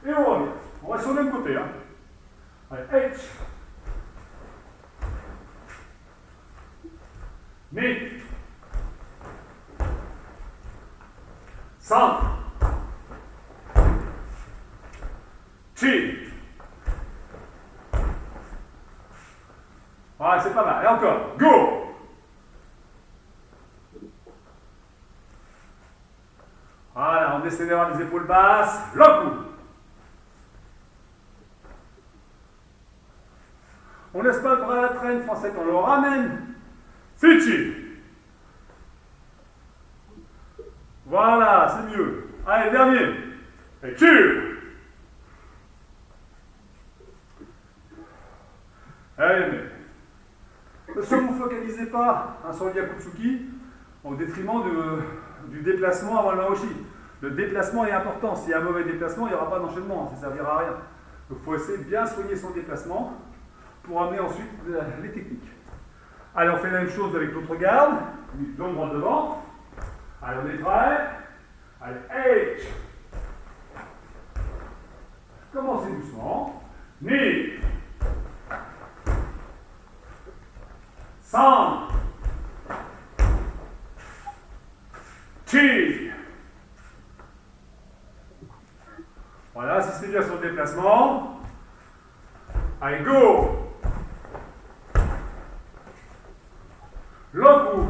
Speaker 1: Et on revient. On va sur le même côté. Hein. Allez, H. Mais. 100. Chi. Voilà, c'est pas mal. Et encore. Go. Voilà, on descend vers les épaules basses. Le coup. On laisse pas le bras à la traîne, français, on le ramène. Fichi. Voilà, c'est mieux. Allez, dernier. Et tire. Allez, mais. Si vous ne vous focalisez pas sur le Yakutsuki, au détriment du déplacement avant le Maoshi. Le déplacement est important. S'il y a un mauvais déplacement, il n'y aura pas d'enchaînement, ça ne servira à rien. Donc il faut essayer de bien soigner son déplacement pour amener ensuite les techniques. Allez, on fait la même chose avec l'autre garde. Long droit devant. Allez, on est prêt. Allez, H. Commencez doucement. Ni. 3. Chi. Voilà, assistez bien sur le déplacement. Allez, go. Loku.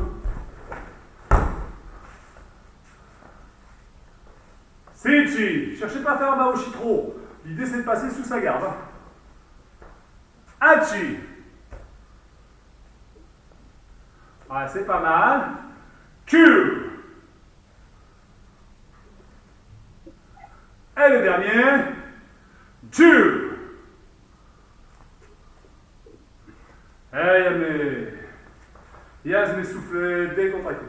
Speaker 1: Seichi. Cherchez pas à faire un Maoshi trop. L'idée c'est de passer sous sa garde. Hachi. Voilà, c'est pas mal. Q. Et le dernier. Ju. Yame. Yasme soufflé, décontracté.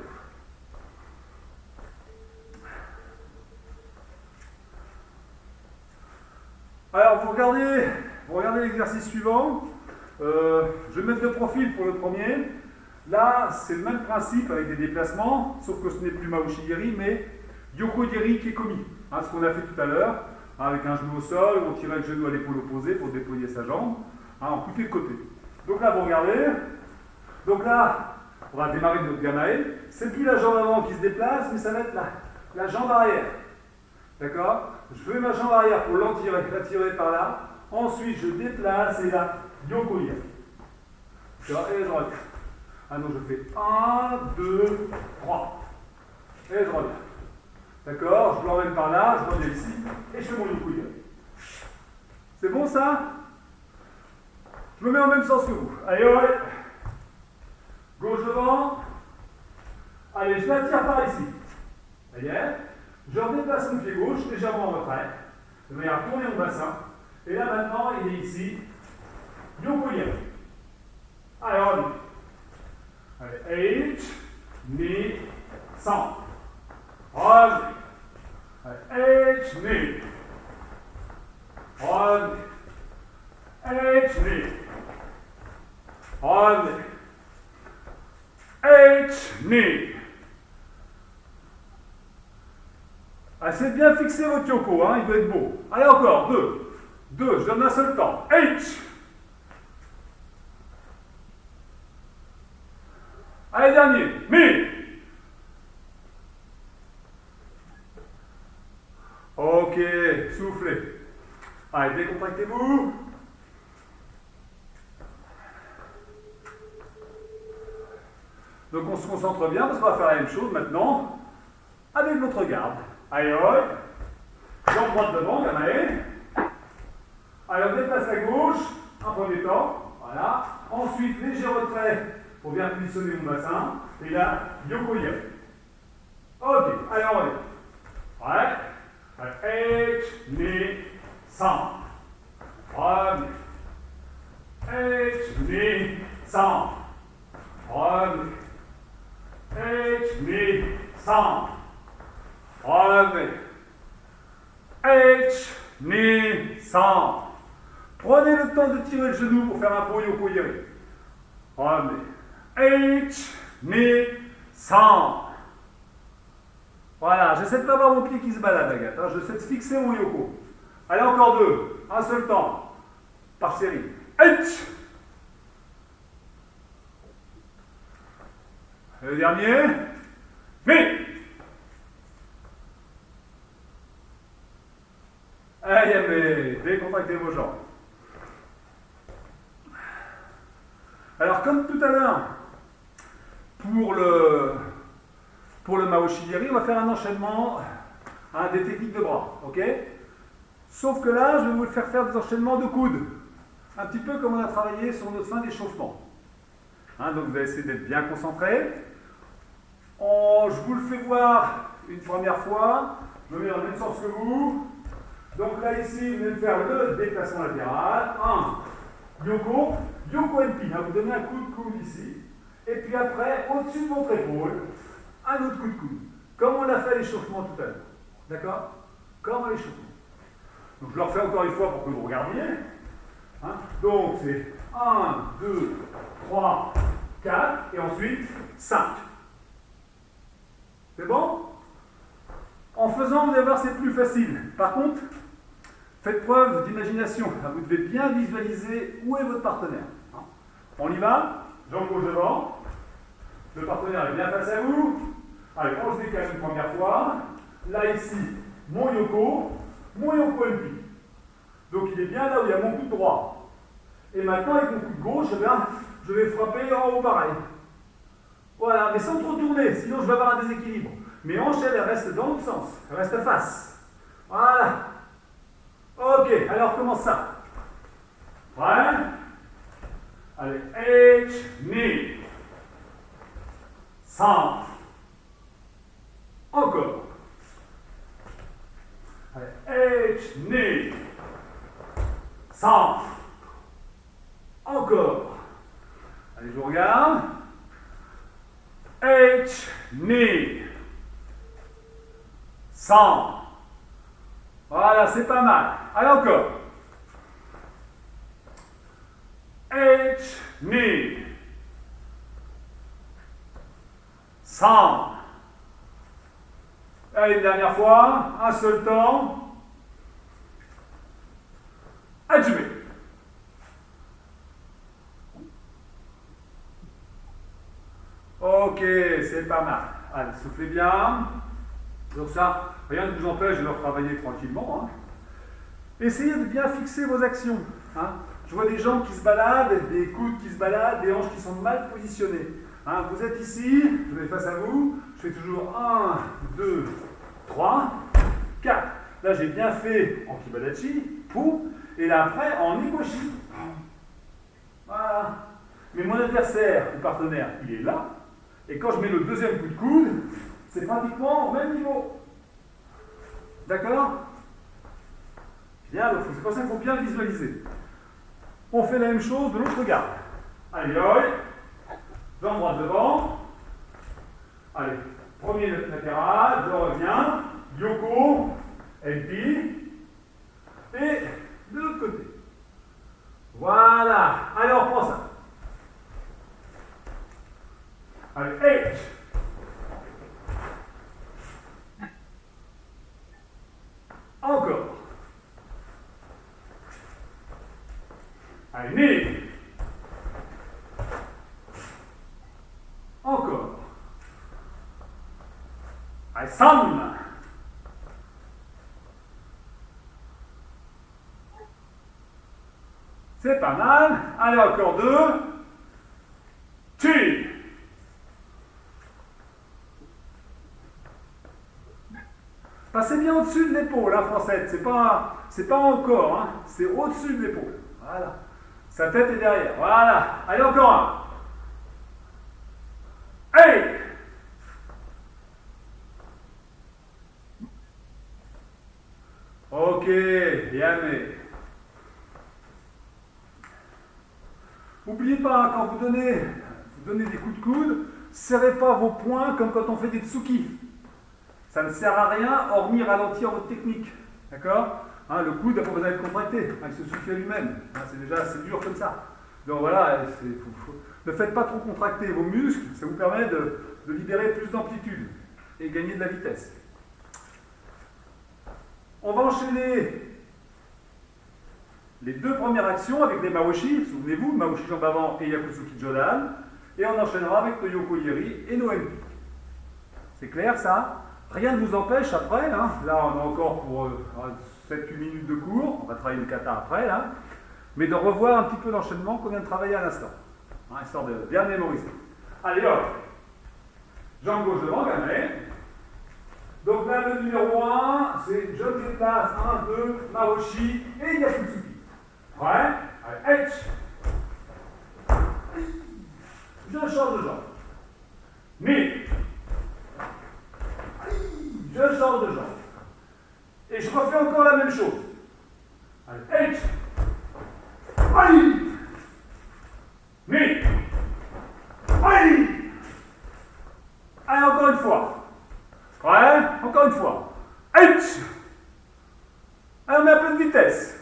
Speaker 1: Alors, vous regardez l'exercice suivant. Je vais mettre de profil pour le premier. Là, c'est le même principe avec des déplacements, sauf que ce n'est plus Maoshi Geri, mais Yoko Geri Kekomi. Ce qu'on a fait tout à l'heure, avec un genou au sol, où on tirait le genou à l'épaule opposée pour déployer sa jambe, on coupait de côté. Donc là, vous regardez. Donc là, on va démarrer notre Gamae. C'est plus la jambe avant qui se déplace, mais ça va être la jambe arrière. D'accord? Je fais ma jambe arrière pour l'attirer par là. Ensuite, je déplace et là, Yoko Geri. Et je reviens. Ah non, je fais 1, 2, 3. Et je reviens. D'accord? Je l'emmène par là, je reviens ici, et je fais mon Yoko Geri. C'est bon ça? Je me mets en même sens que vous. Allez, ouais. Gauche devant. Allez, je l'attire par ici. Ça y est. Je redéplace mon pied gauche, légèrement en retrait. De manière à tourner mon bassin. Et là maintenant, il est ici. Yoko Geri. Allez, on y. Allez, H, ni, 100. On. Allez, H, ni. On. H, ni. On. H, ni. Essayez de bien fixer votre Yoko, il doit être beau. Allez, encore, 2. 2, je donne un seul temps. H. Allez, dernier. Mi. Ok, soufflez. Allez, décontractez-vous. Donc on se concentre bien parce qu'on va faire la même chose maintenant avec notre garde. Allez, hop. Jambe droite devant, Gamae. Allez, on déplace à gauche, un premier temps. Voilà. Ensuite, léger retrait pour bien positionner mon bassin. Et là, Yoko Geri. Ok, allez, on revient. Ouais. Allez, H, ni, 100. Revenez. H, ni, 100. Revenez. H, ni, 100. Revenez. H, ni, 100. Prenez le temps de tirer le genou pour faire un beau Yoko Geri. Revenez. H, ni, 100. Voilà, j'essaie de ne pas avoir mon pied qui se balade, Agathe. J'essaie de fixer mon Yoko. Allez, encore 2. Un seul temps. Par série. H. Et le dernier. Mi. Allez, décontractez vos jambes. Alors, comme tout à l'heure, pour le Maoshi Geri, on va faire un enchaînement des techniques de bras, ok? Sauf que là, je vais vous faire des enchaînements de coudes, un petit peu comme on a travaillé sur notre fin d'échauffement. Donc vous allez essayer d'être bien concentré. Je vous le fais voir une première fois, je me mets dans le même sens que vous. Donc là ici, vous allez faire le déplacement latéral, 1, Yoko, Yoko Enpi, vous donnez un coup de coude ici. Et puis après, au-dessus de votre épaule, un autre coup de coude. Comme on l'a fait à l'échauffement tout à l'heure. D'accord? Comme à l'échauffement. Donc je le refais encore une fois pour que vous regardiez. Hein? Donc c'est 1, 2, 3, 4 et ensuite 5. C'est bon? En faisant, vous allez voir, c'est plus facile. Par contre, faites preuve d'imagination. Vous devez bien visualiser où est votre partenaire. On y va? Jambe gauche devant. Le partenaire est bien face à vous. Allez, on se décale une première fois. Là, ici, mon Yoko Enpi. Donc il est bien là où il y a mon coup droit. Et maintenant, avec mon coup de gauche, je vais frapper en haut pareil. Voilà, mais sans trop tourner, sinon je vais avoir un déséquilibre. Mes hanches, elles restent dans l'autre sens. Elles restent face. Voilà. Ok, alors commence ça. Prêt? Allez, H, knee. Centre. Encore. Allez, H, knee. Centre. Encore. Allez, je vous regarde. H, knee. Centre. Voilà, c'est pas mal. Allez, encore. H, knee. Centre. Allez, une dernière fois. Un seul temps. Adjumé. Ok, c'est pas mal. Allez, soufflez bien. Donc ça, rien ne vous empêche de le retravailler tranquillement. Hein. Essayez de bien fixer vos actions. Hein. Je vois des jambes qui se baladent, des coudes qui se baladent, des hanches qui sont mal positionnées. Hein. Vous êtes ici, je vais face à vous, je fais toujours 1, 2, 3, 4. Là, j'ai bien fait en Kibadachi, pou, et là après en Ikoshi. Voilà. Mais mon adversaire ou partenaire, il est là, et quand je mets le deuxième coup de coude, c'est pratiquement au même niveau. D'accord? Bien, c'est pour ça qu'il faut bien le visualiser. On fait la même chose de l'autre garde. Allez, oi. Jambe droite devant. Allez, premier latéral, je reviens. Yoko, Enpi. Et de l'autre côté. Voilà. Allez, on reprend ça. Allez, H. Encore. Allez, knee. Encore. Allez, san. C'est pas mal. Allez, encore 2. Chi. Passez bien au-dessus de l'épaule, hein, Française. C'est pas encore, hein. C'est au-dessus de l'épaule. Voilà. Sa tête est derrière. Voilà. Allez, encore un. Hey! Ok, yamé. N'oubliez pas, hein, quand vous donnez des coups de coude, serrez pas vos poings comme quand on fait des tsuki. Ça ne sert à rien, hormis ralentir votre technique. D'accord? Hein, le coude n'a pas besoin d'être contracté. Hein, il se suffit à lui-même. Hein, c'est déjà assez dur comme ça. Donc voilà, ne faites pas trop contracter vos muscles. Ça vous permet de libérer plus d'amplitude et gagner de la vitesse. On va enchaîner les deux premières actions avec les Maoshi. Souvenez-vous, Maoshi jambe avant et Yakusuki Jodan. Et on enchaînera avec Toyoko Yeri et Noemi. C'est clair ça? Rien ne vous empêche après, hein, là on a encore pour 7-8 minutes de cours, on va travailler le kata après, là, mais de revoir un petit peu l'enchaînement qu'on vient de travailler à l'instant, hein, histoire de bien mémoriser. Allez hop, jambe gauche devant, gamay. Donc là le numéro 1, c'est je me déplace, 1, 2, Maoshi et Yakusuki. Prêt? Allez, H. Je change de jambe. Mais je sors de jambe. Et je refais encore la même chose. Allez, H. Aïe. Encore une fois. H. Allez, on met un peu de vitesse.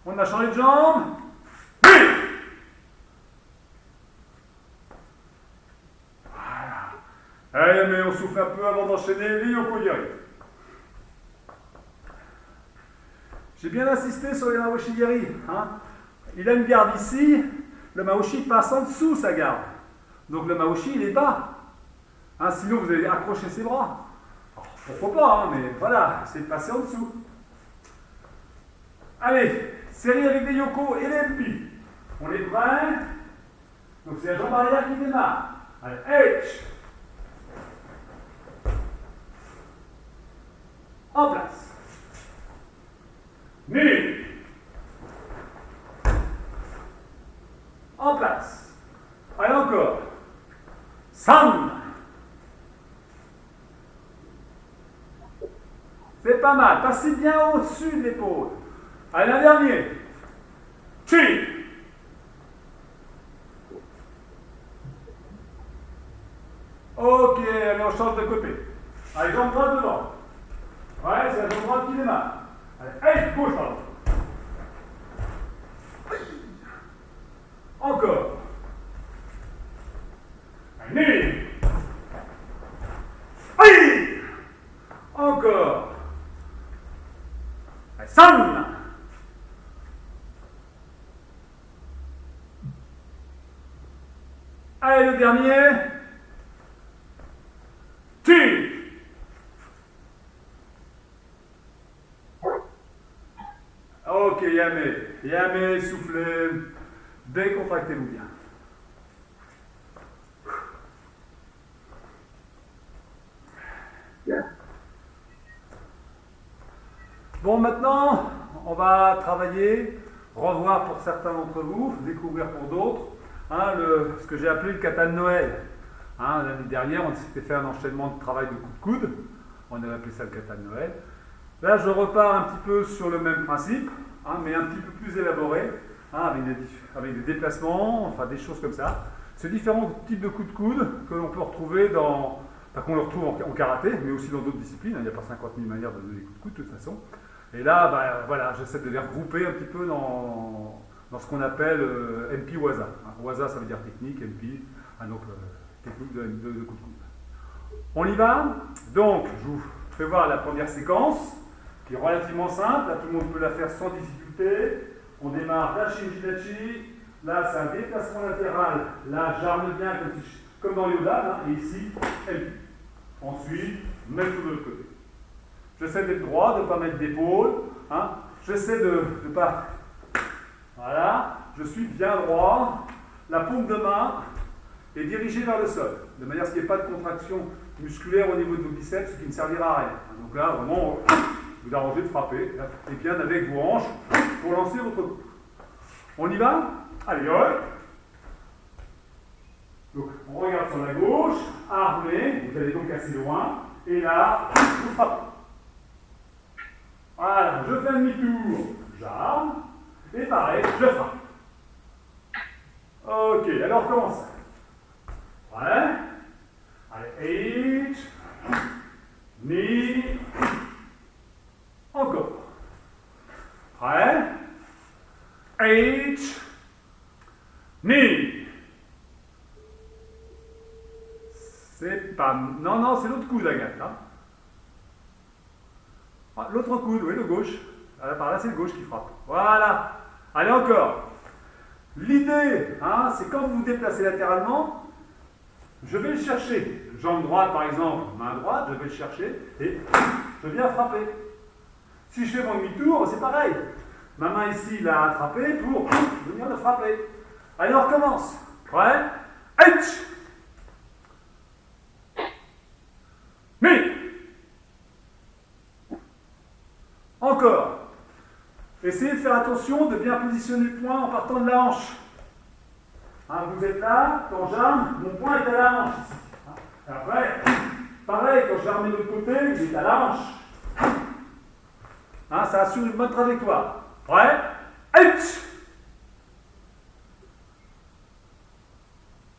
Speaker 1: On a changé de jambe. Allez, mais on souffle un peu avant d'enchaîner les yoko-yari. J'ai bien insisté sur les maoshi-yari. Hein. Il a une garde ici, le maoshi passe en dessous sa garde. Donc le maoshi, il est bas. Hein, sinon, vous allez accrocher ses bras. Alors, pourquoi pas, hein, mais voilà, essayez de passer en dessous. Allez, série avec les yoko et les mpi. On est prêts. Donc c'est la jambe arrière qui démarre. Allez, H. En place. Ni. En place. Allez encore. San. C'est pas mal. Passez bien au-dessus de l'épaule. Allez, un dernier. Chi. Ok, allez, on change de côté. Allez, jambe droite devant. Ouais, c'est la jambe droite qui démarre. Allez, gauche, pardon. Encore. Allez. Allez. Encore. Allez, san. Allez, le dernier. Ti. Ok, Yamé. Yamé, soufflez. Décontractez-vous bien. Bon, maintenant, on va travailler, revoir pour certains d'entre vous, découvrir pour d'autres, hein, ce que j'ai appelé le kata de Noël. Hein, l'année dernière, on s'était fait un enchaînement de travail de coude de coude. On avait appelé ça le kata de Noël. Là, je repars un petit peu sur le même principe, hein, mais un petit peu plus élaboré, hein, avec des déplacements, enfin des choses comme ça. C'est différents types de coups de coude que l'on peut retrouver qu'on le retrouve en karaté, mais aussi dans d'autres disciplines. Il n'y a pas 50 000 manières de donner des coups de coude de toute façon. Et là, voilà, j'essaie de les regrouper un petit peu dans ce qu'on appelle MP Waza. Waza, ça veut dire technique, MP, donc technique de coups de coude. On y va. Donc, je vous fais voir la première séquence, qui est relativement simple. Là, tout le monde peut la faire sans difficulté. On démarre Dachi Dachi. Là, c'est un déplacement latéral. Là, j'arme bien comme dans Yoda. Hein, et ici, MP. Ensuite, même tout de l'autre côté. J'essaie d'être droit, de ne pas mettre d'épaule. Hein. J'essaie de ne pas... Voilà. Je suis bien droit. La paume de main est dirigée vers le sol. De manière à ce qu'il n'y ait pas de contraction musculaire au niveau de vos biceps, ce qui ne servira à rien. Donc là, vraiment, vous arrangez de frapper. Et bien avec vos hanches pour lancer votre coup. On y va? Allez, hop. Donc, on regarde sur la gauche. Armé. Vous allez donc assez loin. Et là, vous frappez. Voilà, je fais un demi-tour, j'arme, et pareil, je frappe. Ok, alors commence. Ouais. Allez, H, ni, encore. Prêt. H, ni. C'est pas... Non, c'est l'autre coude, Agathe. Hein. Ah, l'autre coude, oui, le gauche. Par là, c'est le gauche qui frappe. Voilà. Allez, encore. L'idée, hein, c'est quand vous vous déplacez latéralement, je vais le chercher. Jambe droite, par exemple, main droite, je vais le chercher et je viens frapper. Si je fais mon demi-tour, c'est pareil. Ma main ici l'a attrapé pour venir le frapper. Allez, on recommence. Prêt? H. Mais. Encore. Essayez de faire attention de bien positionner le poing en partant de la hanche. Hein, vous êtes là, quand j'arme, mon poing est à la hanche. Hein, après, pareil, quand j'arme de l'autre côté, il est à la hanche. Hein, ça assure une bonne trajectoire. Prêt? H.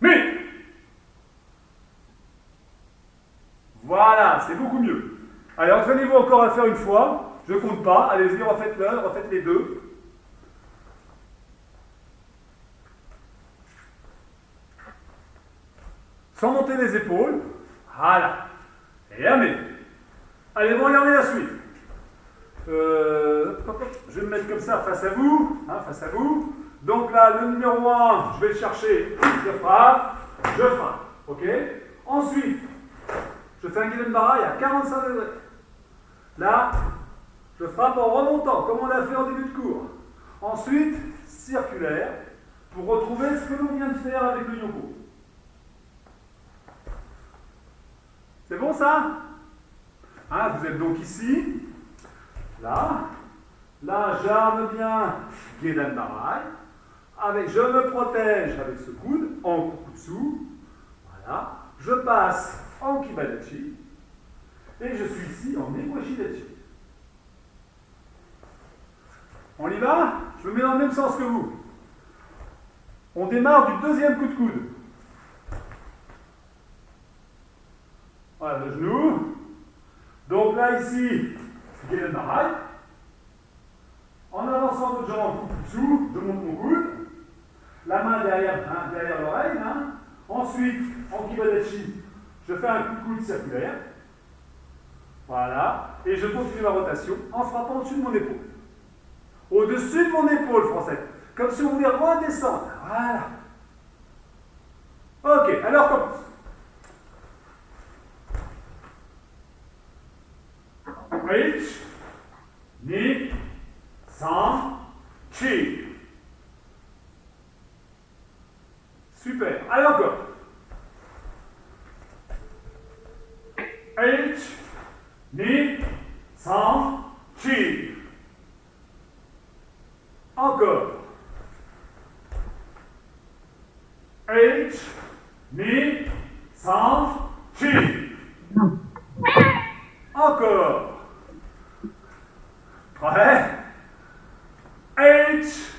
Speaker 1: Mais. Voilà. Voilà, c'est beaucoup mieux. Allez, entraînez-vous encore à le faire une fois. Je ne compte pas. Allez-y, refaites-le, refaites les deux. Sans monter les épaules. Voilà. Et allez. Allez, vous regardez la suite. Je vais me mettre comme ça face à vous. Hein, face à vous. Donc là, le numéro 1, je vais le chercher. Je frappe. Je frappe. OK? Ensuite, je fais un Guillen-Barré à 45 degrés. Là, je frappe en remontant, comme on l'a fait en début de cours. Ensuite, circulaire, pour retrouver ce que l'on vient de faire avec le yoko. C'est bon ça? Hein, vous êtes donc ici. Là, j'arme bien Guillen-Barré. Je me protège avec ce coude, en kukutsu. Voilà. Je passe en Kibadachi. Et je suis ici en Iguachidachi. On y va? Je me mets dans le même sens que vous. On démarre du deuxième coup de coude. Voilà, le genou. Donc là, ici, Guillen-Barré. En avançant votre jambe, kukutsu, je monte mon coude. La main derrière, hein, derrière l'oreille. Hein. Ensuite, en Kibadachi, je fais un coup de coude circulaire. Voilà. Et je continue ma rotation en frappant au-dessus de mon épaule. Au-dessus de mon épaule, français. Comme si on voulait redescendre. Voilà. Ok, alors commence. Reach, ni, san, chi. Super. Allez encore. H, ni, san, chi. Encore. H, ni, san, chi. Encore. Prêt? H,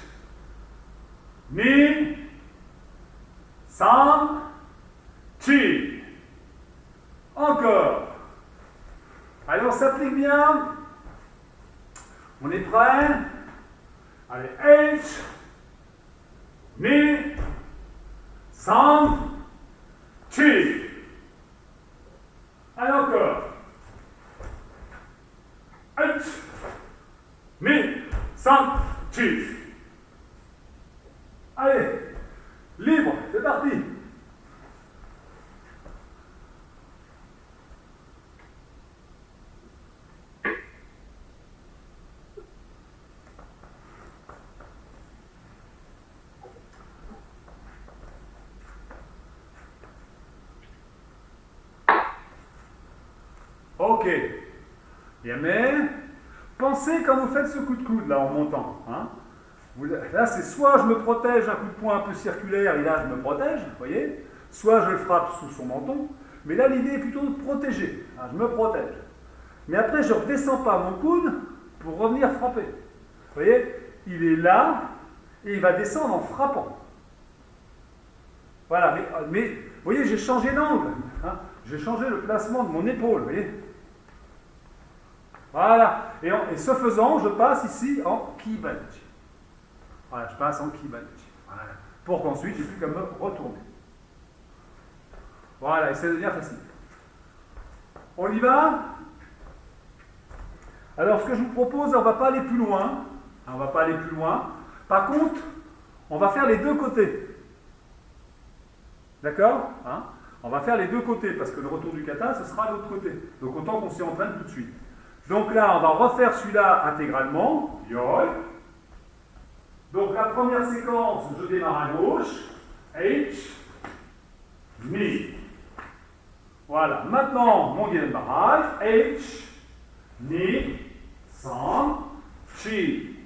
Speaker 1: ni, san, chi. Encore. Allez, on s'applique bien. On est prêt? Allez, H, ni, san, chi. Allez, encore. H, ni, san, chi. Allez, libre, c'est parti. Ok. Bien, mais pensez quand vous faites ce coup de coude là en montant. Hein, là, c'est soit je me protège un coup de poing un peu circulaire et là je me protège, vous voyez, soit je le frappe sous son menton. Mais là, l'idée est plutôt de protéger. Hein, je me protège. Mais après, je ne redescends pas mon coude pour revenir frapper. Vous voyez, il est là et il va descendre en frappant. Voilà, mais vous voyez, j'ai changé l'angle. Hein, j'ai changé le placement de mon épaule, vous voyez. Voilà. Et ce faisant, je passe ici en Kibadachi. Voilà, je passe en Kibadachi. Voilà. Pour qu'ensuite, j'ai plus qu'à me retourner. Voilà, et ça devient facile. On y va? Alors, ce que je vous propose, on ne va pas aller plus loin. On ne va pas aller plus loin. Par contre, on va faire les deux côtés. D'accord? Hein? On va faire les deux côtés, parce que le retour du kata, ce sera à l'autre côté. Donc, autant qu'on s'y entraîne tout de suite. Donc là, on va refaire celui-là intégralement. Yoi. Donc la première séquence, je démarre à gauche. H, ni. Voilà. Maintenant, mon Guillen-Barré. H, ni, san, chi.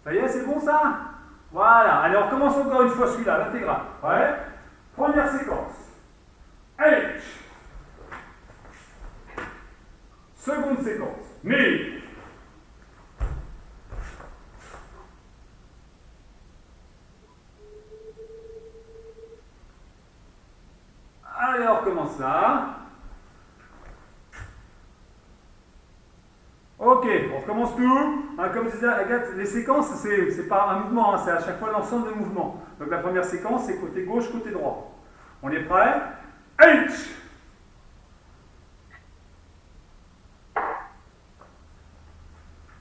Speaker 1: Ça y est, c'est bon ça? Voilà. Allez, on recommence encore une fois celui-là, l'intégrale. Ouais. Première séquence. H. Seconde séquence. Ni. Allez, on recommence là. Ok, on recommence tout. Hein, comme je disais, Agathe, les séquences, c'est pas un mouvement, hein, c'est à chaque fois l'ensemble des mouvements. Donc la première séquence, c'est côté gauche, côté droit. On est prêt? H.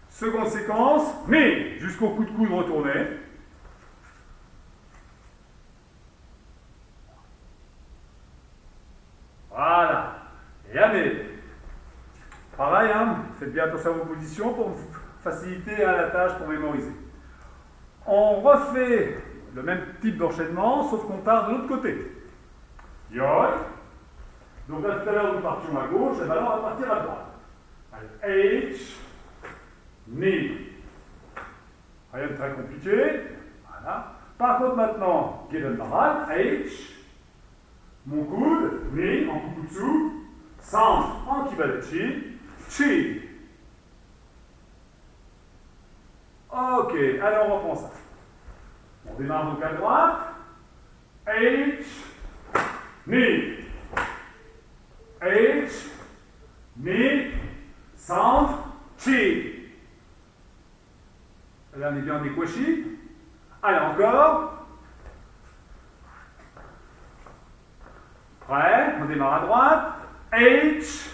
Speaker 1: Seconde séquence, mais jusqu'au coup de coude retourné. Voilà. Et allez. Pareil, hein, faites bien attention à vos positions pour vous faciliter la tâche pour mémoriser. On refait le même type d'enchaînement, sauf qu'on part de l'autre côté. Yoi. Donc là, tout à l'heure, nous partions à gauche, et maintenant, on va partir à droite. Allez, H. Knee. Rien de très compliqué. Voilà. Par contre, maintenant, Gelenbaral, H. Mon coude, knee, en kukutsu. Centre, en kibadachi. Chi. Ok, alors on reprend ça. On démarre donc à droite. H. Knee. H. Knee. Centre. Chi. Là, on est bien en équachi. Allez, encore. Prêt, on démarre à droite. H.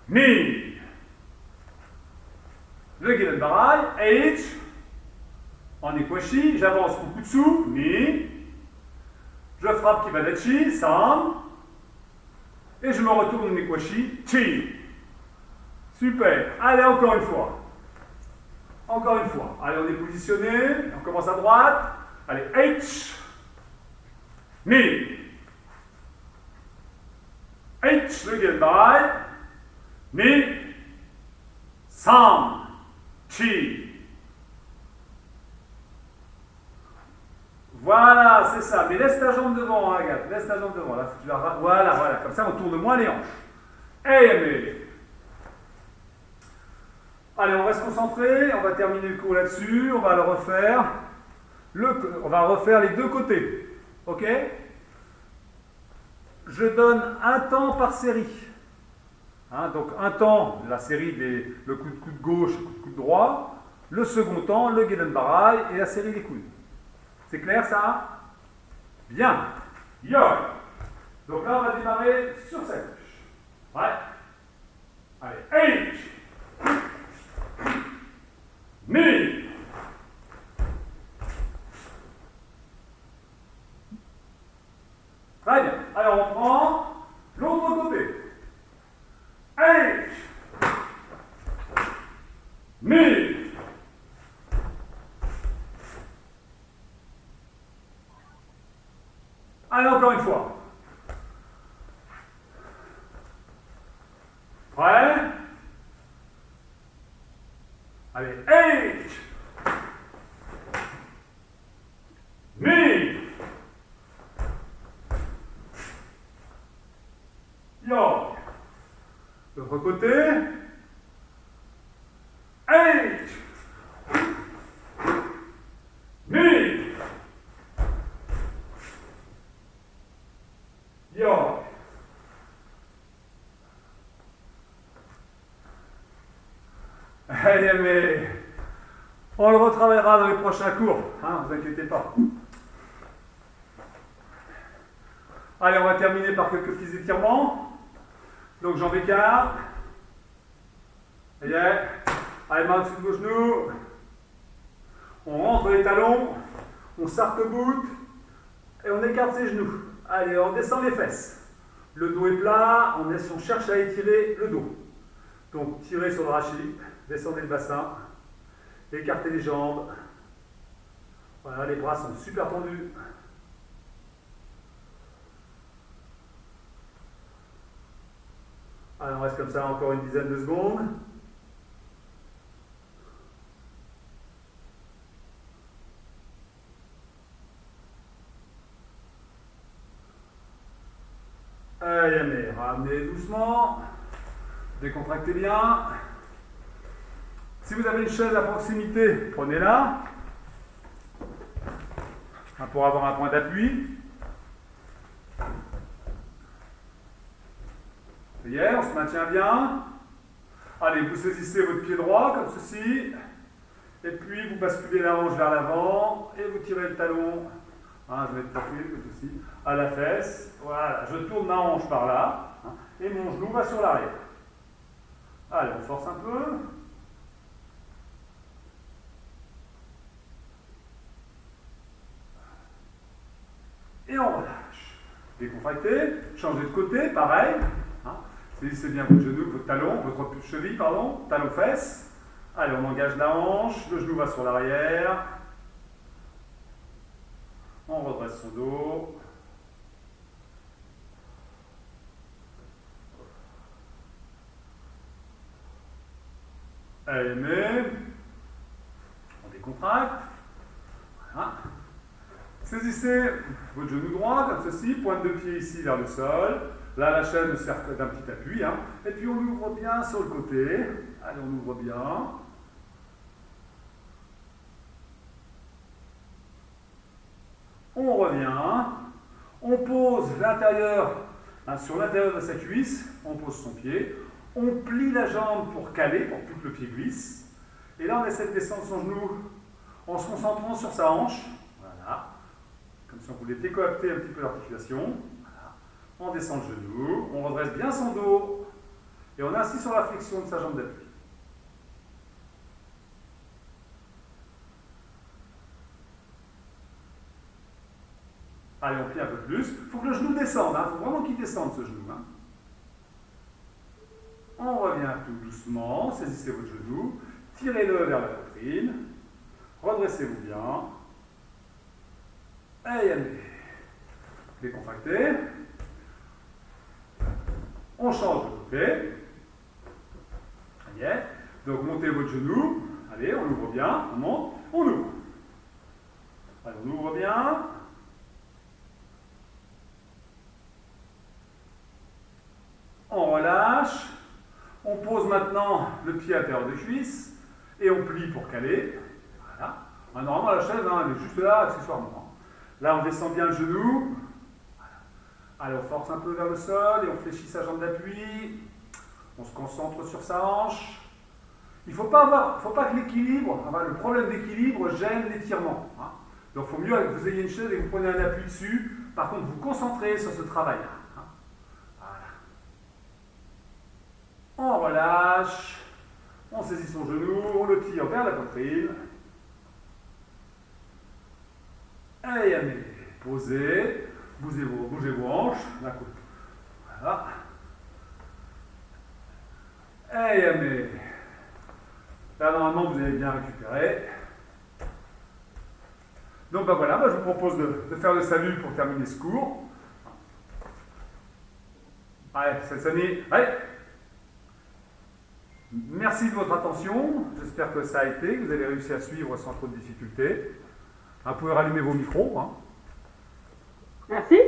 Speaker 1: Knee. Le Gelenbarai. H. En équachi. J'avance kukutsu. Knee. Je frappe kibadachi. San. Et je me retourne en équachi. Chi. Super. Allez, encore une fois. Encore une fois. Allez, on est positionné. On commence à droite. Allez, H. Knee. H, le Gelenbarai. Knee. San. Chi. Voilà, c'est ça. Mais laisse ta jambe devant, hein, Agathe. Laisse ta jambe devant. Là, voilà, voilà. Comme ça, on tourne moins les hanches. Et allez, on reste concentré. On va terminer le cours là-dessus. On va le refaire. On va refaire les deux côtés. Ok? Je donne un temps par série. Hein, donc un temps, la série le coup de coude gauche, le coup de coude droit. Le second temps, le Gelenbarai et la série des coudes. C'est clair ça? Bien. Yo. Donc là, on va démarrer sur sa gauche. Ouais. Allez. H. Knee. Très bien. Alors on prend l'autre côté. H. Knee. Allez, encore une fois. Prêt? Allez, H. Knee. Yo. L'autre côté. H. Knee. Yo. Allez, mais on le retravaillera dans les prochains cours, hein, vous inquiétez pas. Allez, on va terminer par quelques petits étirements. Donc, jambes écart. Allez, main dessus vos genoux. On rentre les talons. On s'arc-boute. Et on écarte ses genoux. Allez, on descend les fesses. Le dos est plat. On cherche à étirer le dos. Donc, tirez sur le rachis. Descendez le bassin. Écartez les jambes. Voilà, les bras sont super tendus. Allez, on reste comme ça encore une dizaine de secondes. Allez, ramenez doucement. Décontractez bien. Si vous avez une chaise à proximité, prenez-la pour avoir un point d'appui. Ça y est, on se maintient bien. Allez, vous saisissez votre pied droit, comme ceci. Et puis, vous basculez la hanche vers l'avant. Et vous tirez le talon. Hein, je vais être tapé, comme ceci. À la fesse. Voilà, je tourne ma hanche par là. Hein, et mon genou va sur l'arrière. Allez, on force un peu. Et on relâche. Décontractez, changez de côté, pareil. Hein. Saisissez bien votre genou, votre talon, votre cheville, pardon, talon-fesse. Allez, on engage la hanche, le genou va sur l'arrière. On redresse son dos. Allez, on décontracte. Voilà. Saisissez votre genou droit, comme ceci, pointe de pied ici vers le sol. Là, la chaîne sert d'un petit appui. Hein. Et puis, on ouvre bien sur le côté. Allez, on ouvre bien. On revient. On pose l'intérieur sur l'intérieur de sa cuisse. On pose son pied. On plie la jambe pour caler, pour plus que le pied glisse. Et là, on essaie de descendre son genou en se concentrant sur sa hanche. Voilà. Comme si on voulait décoapter un petit peu l'articulation. Voilà. On descend le genou, on redresse bien son dos et on insiste sur la flexion de sa jambe d'appui. Allez, on plie un peu plus. Il faut que le genou descende, il faut vraiment qu'il descende ce genou. Hein. On revient tout doucement, saisissez votre genou, tirez-le vers la poitrine, redressez-vous bien. Et allez, décontractez. On change de côté. Ça y est. Donc montez votre genou. Allez, on ouvre bien. On monte. On ouvre. Allez, on ouvre bien. On relâche. On pose maintenant le pied à l'intérieur des cuisses. Et on plie pour caler. Voilà. Normalement, la chaise, elle est juste là, accessoirement. Là, on descend bien le genou. Voilà. Allez, on force un peu vers le sol et on fléchit sa jambe d'appui. On se concentre sur sa hanche. Il ne faut pas que l'équilibre, le problème d'équilibre gêne l'étirement. Hein. Donc, il faut mieux que vous ayez une chaise et que vous prenez un appui dessus. Par contre, vous concentrez sur ce travail-là. Hein. Voilà. On relâche. On saisit son genou. On le tire vers la poitrine. Et allez, posez, bougez vos hanches, d'un coup. Voilà. Et allez. Là, normalement, vous avez bien récupéré. Donc, voilà, je vous propose de faire le salut pour terminer ce cours. Allez, c'est le salut. Allez. Merci de votre attention. J'espère que ça a été, que vous avez réussi à suivre sans trop de difficultés. Vous pouvez rallumer vos micros. Hein.
Speaker 2: Merci.